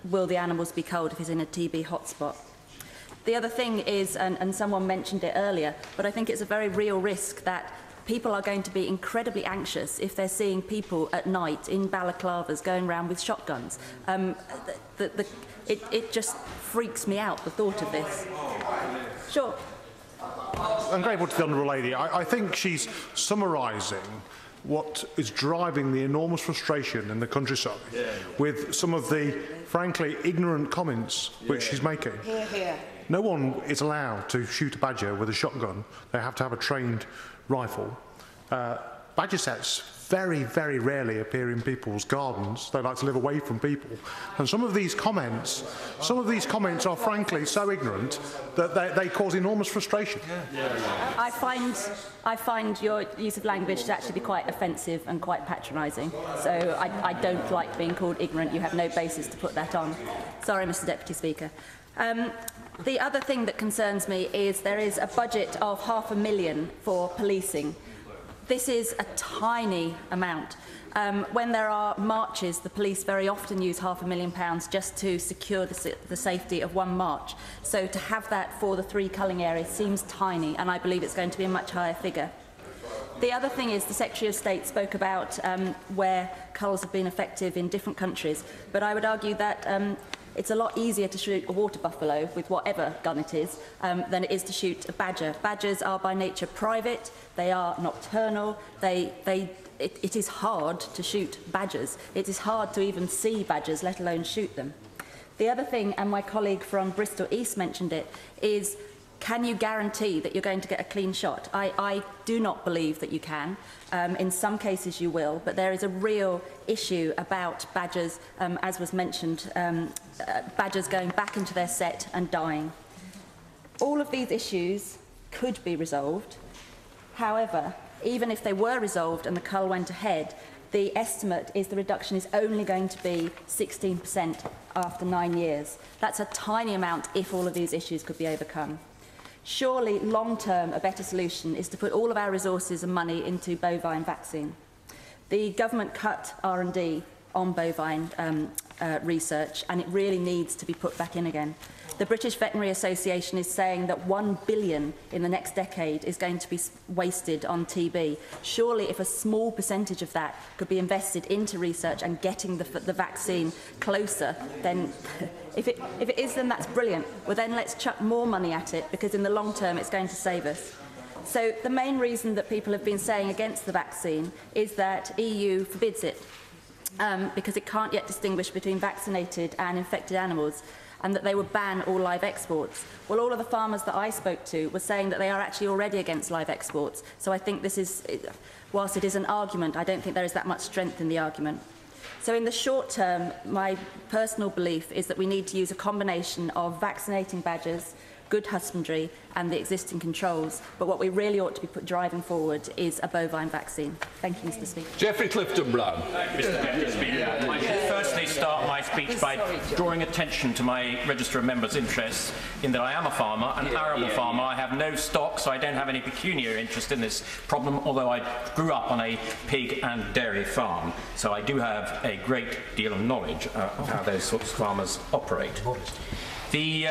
will the animals be culled if he's in a TB hotspot? The other thing is, and someone mentioned it earlier, but I think it's a very real risk that people are going to be incredibly anxious if they're seeing people at night in balaclavas going around with shotguns. It just freaks me out, the thought of this. Sure. I'm grateful to the Honourable Lady. I think she's summarising what is driving the enormous frustration in the countryside with some of the, frankly, ignorant comments which she's making. Hear, hear. No one is allowed to shoot a badger with a shotgun. They have to have a trained rifle. Badger sets very, very rarely appear in people's gardens. They like to live away from people. And some of these comments are frankly so ignorant that they cause enormous frustration. I find your use of language to actually be quite offensive and quite patronising. So I don't like being called ignorant. You have no basis to put that on. Sorry, Mr. Deputy Speaker. The other thing that concerns me is there is a budget of £500,000 for policing. This is a tiny amount. When there are marches, the police very often use £500,000 just to secure the safety of one march. So to have that for the 3 culling areas seems tiny, and I believe it's going to be a much higher figure. The other thing is the Secretary of State spoke about where culls have been effective in different countries, but I would argue that it's a lot easier to shoot a water buffalo with whatever gun it is than it is to shoot a badger. Badgers are by nature private, they are nocturnal, it is hard to shoot badgers. It is hard to even see badgers, let alone shoot them. The other thing, and my colleague from Bristol East mentioned it, is can you guarantee that you're going to get a clean shot? I do not believe that you can. In some cases you will, but there is a real issue about badgers, as was mentioned, badgers going back into their set and dying. All of these issues could be resolved. However, even if they were resolved and the cull went ahead, the estimate is the reduction is only going to be 16% after 9 years. That's a tiny amount if all of these issues could be overcome. Surely, long-term, a better solution is to put all of our resources and money into bovine vaccine. The government cut R&D on bovine research, and it really needs to be put back in again. The British Veterinary Association is saying that $1 billion in the next decade is going to be wasted on TB. Surely, if a small percentage of that could be invested into research and getting the vaccine closer, then if it is, then that's brilliant. Well, then let's chuck more money at it, because in the long term, it's going to save us. So the main reason that people have been saying against the vaccine is that EU forbids it, because it can't yet distinguish between vaccinated and infected animals, and that they would ban all live exports. Well, all of the farmers that I spoke to were saying that they are actually already against live exports. So I think this is, whilst it is an argument, I don't think there is that much strength in the argument. So in the short term, my personal belief is that we need to use a combination of vaccinating badgers, good husbandry, and the existing controls. But what we really ought to be driving forward is a bovine vaccine. Thank you, Mr. Speaker. Geoffrey Clifton-Brown. Mr. Deputy Speaker, I should firstly start my speech by drawing attention to my Register of Members' interests in that I am a farmer, an arable farmer. I have no stock, so I don't have any pecuniary interest in this problem, although I grew up on a pig and dairy farm. So I do have a great deal of knowledge of how those sorts of farmers operate. The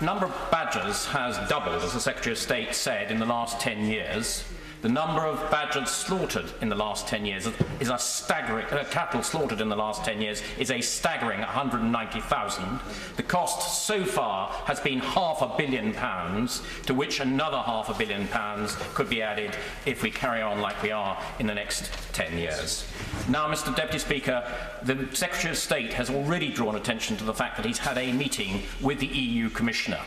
number of badgers has doubled, as the Secretary of State said, in the last 10 years. The number of badgers slaughtered in the last 10 years is a staggering, cattle slaughtered in the last 10 years is a staggering 190,000. The cost so far has been £500 million, to which another £500 million could be added if we carry on like we are in the next 10 years. Now, Mr. Deputy Speaker, the Secretary of State has already drawn attention to the fact that he's had a meeting with the EU Commissioner.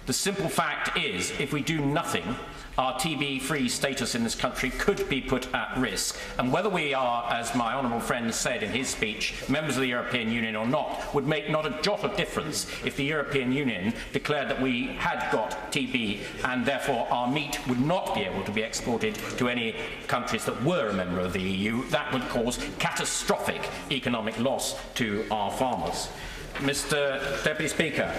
The simple fact is, if we do nothing, our TB-free status in this country could be put at risk. And whether we are, as my honourable friend said in his speech, members of the European Union or not, would make not a jot of difference if the European Union declared that we had got TB and therefore our meat would not be able to be exported to any countries that were a member of the EU. That would cause catastrophic economic loss to our farmers. Mr. Deputy Speaker,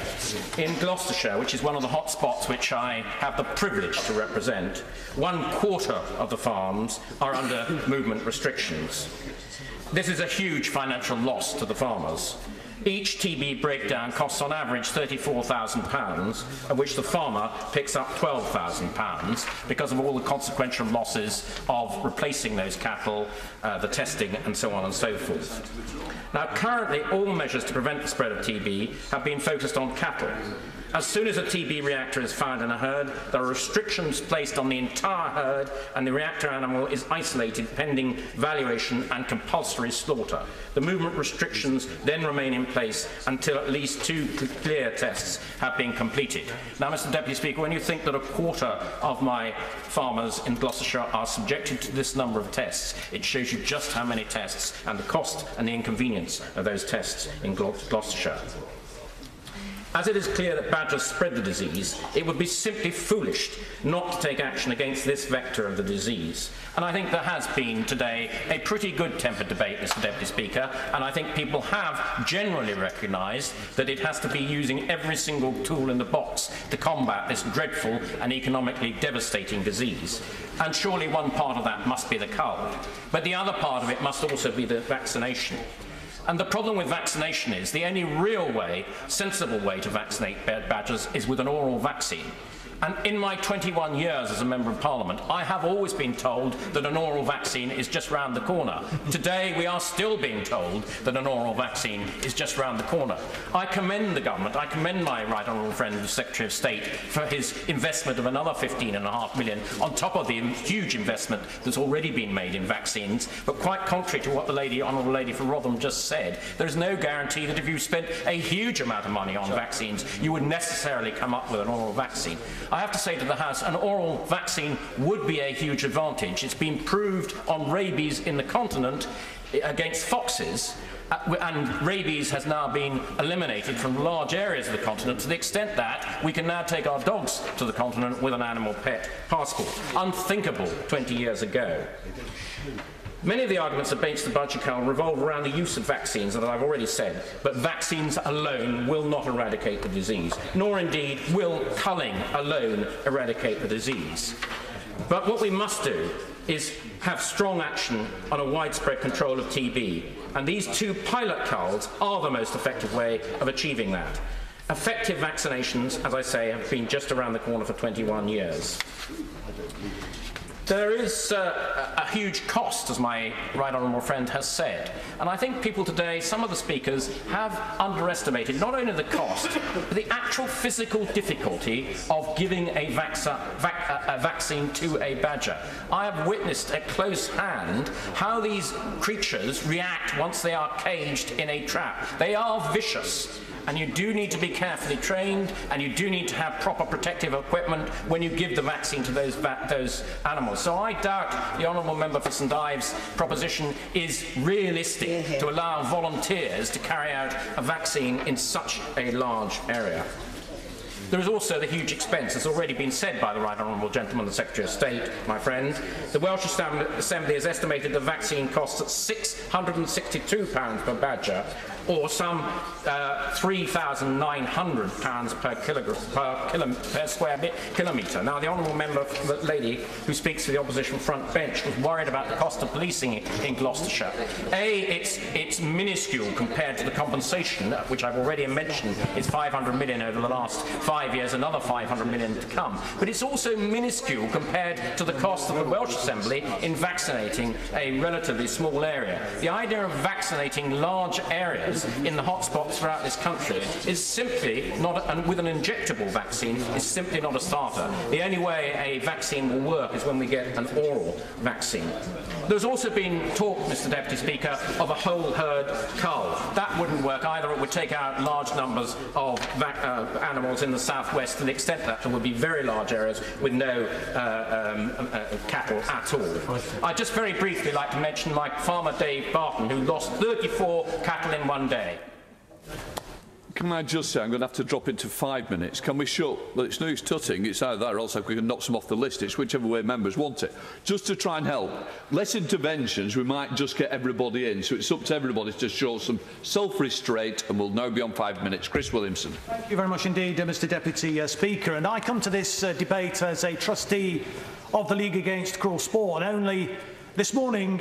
in Gloucestershire, which is one of the hot spots which I have the privilege to represent, 1/4 of the farms are under movement restrictions. This is a huge financial loss to the farmers. Each TB breakdown costs on average £34,000, of which the farmer picks up £12,000 because of all the consequential losses of replacing those cattle, the testing and so on and so forth. Now, currently, all measures to prevent the spread of TB have been focused on cattle. As soon as a TB reactor is found in a herd, there are restrictions placed on the entire herd, and the reactor animal is isolated pending valuation and compulsory slaughter. The movement restrictions then remain in place until at least 2 clear tests have been completed. Now, Mr. Deputy Speaker, when you think that 1/4 of my farmers in Gloucestershire are subjected to this number of tests, it shows you just how many tests and the cost and the inconvenience of those tests in Gloucestershire. As it is clear that badgers spread the disease, it would be simply foolish not to take action against this vector of the disease. And I think there has been today a pretty good-tempered debate, Mr. Deputy Speaker, and I think people have generally recognised that it has to be using every single tool in the box to combat this dreadful and economically devastating disease. And surely one part of that must be the cull. But the other part of it must also be the vaccination. And the problem with vaccination is the only real way, sensible way to vaccinate badgers is with an oral vaccine. And in my 21 years as a Member of Parliament, I have always been told that an oral vaccine is just round the corner. Today, we are still being told that an oral vaccine is just round the corner. I commend the government, I commend my right honourable friend, the Secretary of State, for his investment of another £15.5 million on top of the huge investment that's already been made in vaccines. But quite contrary to what the honourable lady for Rotherham just said, there is no guarantee that if you spent a huge amount of money on vaccines, you would necessarily come up with an oral vaccine. I have to say to the House, an oral vaccine would be a huge advantage. It's been proved on rabies in the continent against foxes, and rabies has now been eliminated from large areas of the continent to the extent that we can now take our dogs to the continent with an animal pet passport. Unthinkable 20 years ago. Many of the arguments against the budget cull revolve around the use of vaccines, that I've already said, but vaccines alone will not eradicate the disease, nor indeed will culling alone eradicate the disease. But what we must do have strong action on a widespread control of TB. And these 2 pilot culls are the most effective way of achieving that. Effective vaccinations, as I say, have been just around the corner for 21 years. There is a huge cost, as my right honourable friend has said, and I think people today, some of the speakers, have underestimated not only the cost, but the actual physical difficulty of giving a vaccine to a badger. I have witnessed at close hand how these creatures react once they are caged in a trap. They are vicious. And you do need to be carefully trained, and you do need to have proper protective equipment when you give the vaccine to those animals. So I doubt the Honourable Member for St Ives' proposition is realistic to allow volunteers to carry out a vaccine in such a large area. There is also the huge expense, as already been said by the Right Honourable Gentleman, the Secretary of State, my friend. The Welsh Assembly has estimated the vaccine costs at £662 per badger, or some £3,900 per square kilometre. Now, the Honourable Member, the lady who speaks for the opposition front bench, was worried about the cost of policing in Gloucestershire. It's minuscule compared to the compensation, which I've already mentioned is £500 million over the last 5 years, another £500 million to come. But it's also minuscule compared to the cost of the Welsh Assembly in vaccinating a relatively small area. The idea of vaccinating large areas in the hotspots throughout this country is simply not, and with an injectable vaccine, is simply not a starter. The only way a vaccine will work is when we get an oral vaccine. There's also been talk, Mr Deputy Speaker, of a whole herd cull. That wouldn't work either. It would take out large numbers of animals in the southwest to the extent that there would be very large areas with no cattle at all. I'd just very briefly like to mention my farmer Dave Barton, who lost 34 cattle in one day. Can I just say, I'm going to have to drop into 5 minutes. Can we shut? Well, it's no use tutting. It's either that or else we can knock some off the list. It's whichever way members want it. Just to try and help. Less interventions, we might just get everybody in. So it's up to everybody to show some self-restraint, and we'll now be on 5 minutes. Chris Williamson. Thank you very much indeed, Mr Deputy Speaker. And I come to this debate as a trustee of the League Against Cruel Sport, and only this morning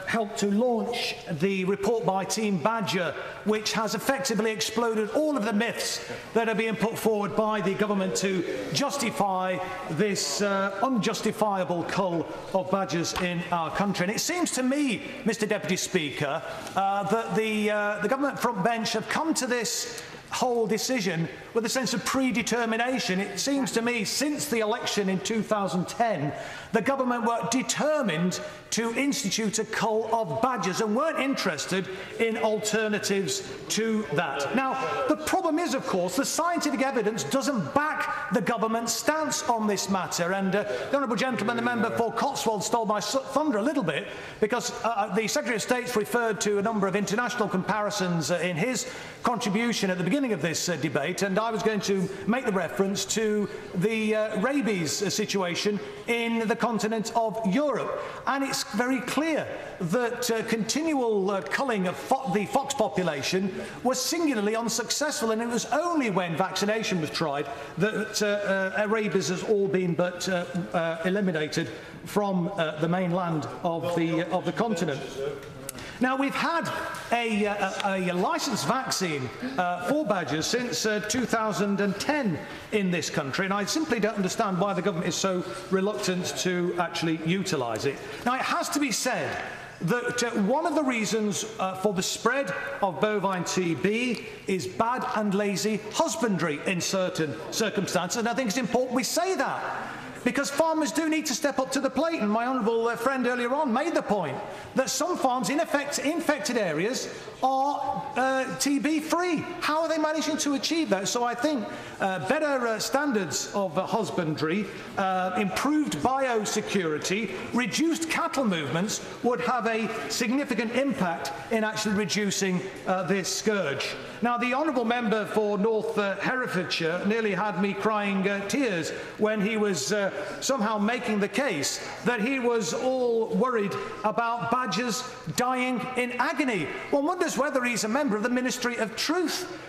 helped to launch the report by Team Badger, which has effectively exploded all of the myths that are being put forward by the government to justify this unjustifiable cull of badgers in our country. And it seems to me, Mr Deputy Speaker, that the government front bench have come to this whole decision with a sense of predetermination. It seems to me, since the election in 2010, the government were determined to institute a cull of badgers and weren't interested in alternatives to that. Now, the problem is, of course, the scientific evidence doesn't back the government's stance on this matter. And the Honourable Gentleman, the member for Cotswold, stole my thunder a little bit, because the Secretary of State's referred to a number of international comparisons in his contribution at the beginning of this debate, and I was going to make the reference to the rabies situation in the continent of Europe. And it's very clear that continual culling of the fox population was singularly unsuccessful, and it was only when vaccination was tried that rabies has all been but eliminated from the mainland of the continent. Now, we've had a licensed vaccine for badgers since 2010 in this country, and I simply don't understand why the government is so reluctant to actually utilise it. Now, it has to be said that one of the reasons for the spread of bovine TB is bad and lazy husbandry in certain circumstances, and I think it's important we say that, because farmers do need to step up to the plate. And my honourable friend earlier on made the point that some farms in infected areas are TB-free. How are they managing to achieve that? So I think better standards of husbandry, improved biosecurity, reduced cattle movements would have a significant impact in actually reducing this scourge. Now, the honourable member for North Herefordshire nearly had me crying tears when he was somehow making the case that he was all worried about badgers dying in agony. One wonders whether he's a member of the Ministry of Truth.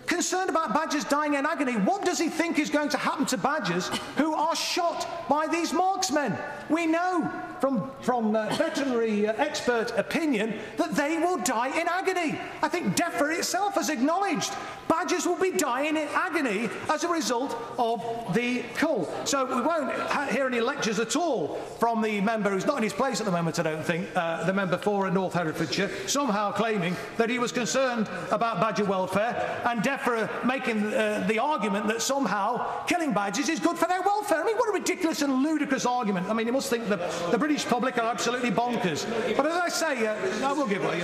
Concerned about badgers dying in agony, what does he think is going to happen to badgers who are shot by these marksmen? We know from veterinary expert opinion that they will die in agony. I think DEFRA itself has acknowledged badgers will be dying in agony as a result of the cull. So we won't hear any lectures at all from the member who's not in his place at the moment, I don't think, the member for North Herefordshire, somehow claiming that he was concerned about badger welfare, and DEFRA making the argument that somehow killing badgers is good for their welfare. I mean, what a ridiculous and ludicrous argument. I mean, you must think the British public are absolutely bonkers. But as I say, I will give way.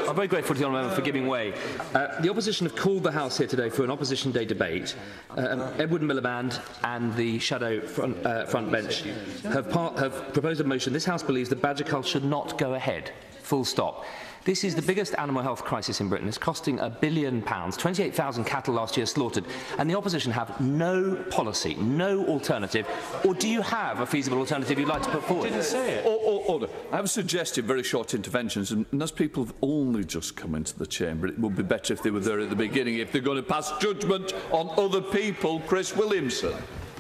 I'm very grateful to the honourable member for giving way. The opposition have called the House here today for an Opposition Day debate. Edward Miliband and the Shadow front bench have proposed a motion. This House believes the badger cull should not go ahead. Full stop. This is the biggest animal health crisis in Britain. It's costing £1 billion. 28,000 cattle last year slaughtered. And the opposition have no policy, no alternative. Or do you have a feasible alternative you'd like to put forward? Didn't say it. Order. I have suggested very short interventions, and as people have only just come into the chamber, it would be better if they were there at the beginning. If they're going to pass judgment on other people, Chris Williamson.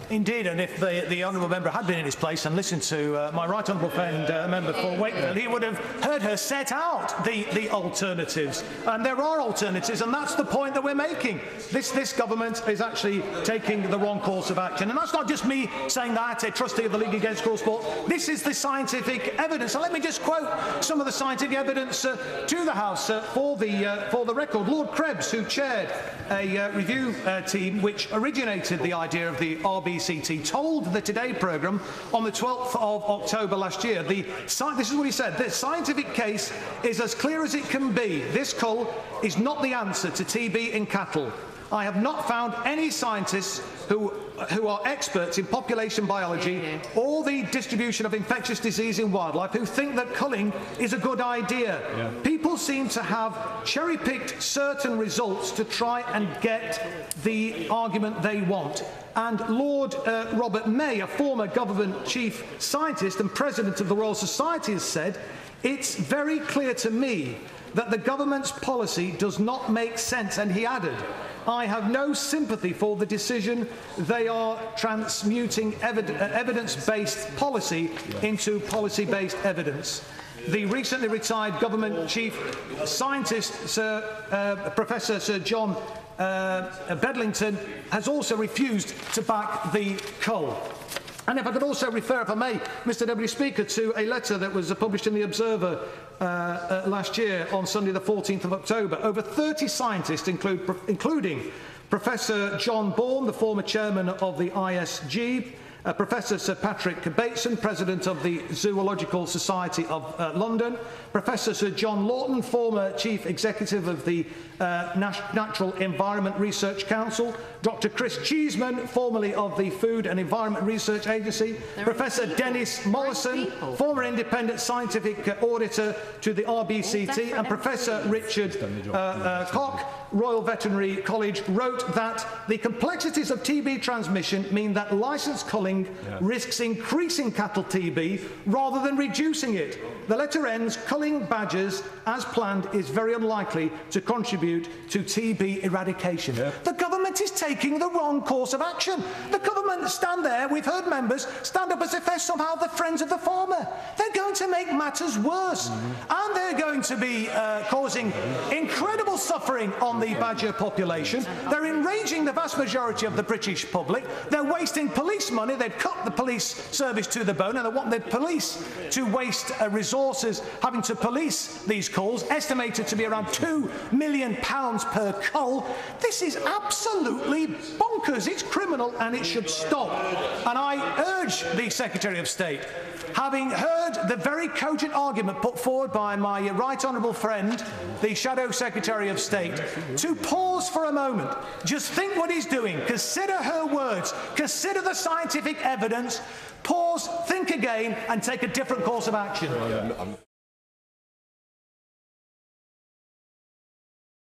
Indeed, and if the honourable member had been in his place and listened to my right honourable friend, member for Wakefield, he would have heard her set out the alternatives. And there are alternatives, and that's the point that we're making. This government is actually taking the wrong course of action. And that's not just me saying that, a trustee of the League Against Cruel Sport. This is the scientific evidence. And let me just quote some of the scientific evidence to the House for the record. Lord Krebs, who chaired a review team which originated the idea of the RBCT, told the Today programme on the 12th of October last year, this is what he said: the scientific case is as clear as it can be. This cull is not the answer to TB in cattle. I have not found any scientists who are experts in population biology or the distribution of infectious disease in wildlife who think that culling is a good idea. Yeah. People seem to have cherry-picked certain results to try and get the argument they want. And Lord Robert May, a former government chief scientist and president of the Royal Society, has said, "It's very clear to me that the government's policy does not make sense," and he added, "I have no sympathy for the decision. They are transmuting evidence-based policy into policy-based evidence." The recently retired government chief scientist, Professor Sir John Bedlington, has also refused to back the cull. And if I could also refer, if I may, Mr Deputy Speaker, to a letter that was published in the Observer last year on Sunday the 14th of October. Over 30 scientists, including Professor John Bourne, the former chairman of the ISG, Professor Sir Patrick Bateson, President of the Zoological Society of London, Professor Sir John Lawton, former Chief Executive of the Natural Environment Research Council, Dr Chris Cheeseman, formerly of the Food and Environment Research Agency, Professor Dennis Mollison, former independent scientific auditor to the RBCT, and Professor Richard Koch, Royal Veterinary College, wrote that the complexities of TB transmission mean that licensed culling risks increasing cattle TB rather than reducing it. The letter ends, culling badgers as planned is very unlikely to contribute to TB eradication. The government is taking the wrong course of action. The government stand there, we've heard members stand up as if they're somehow the friends of the farmer. They're going to make matters worse. And they're going to be causing incredible suffering on the badger population. They're enraging the vast majority of the British public. They're wasting police money. They've cut the police service to the bone, and they want the police to waste resources having to police these culls, estimated to be around £2 million per cull. This is absolutely bonkers. It's criminal and it should stop. And I urge the Secretary of State, having heard the very cogent argument put forward by my right honourable friend, the Shadow Secretary of State, to pause for a moment, just think what he's doing, consider her words, consider the scientific evidence, pause, think again and take a different course of action.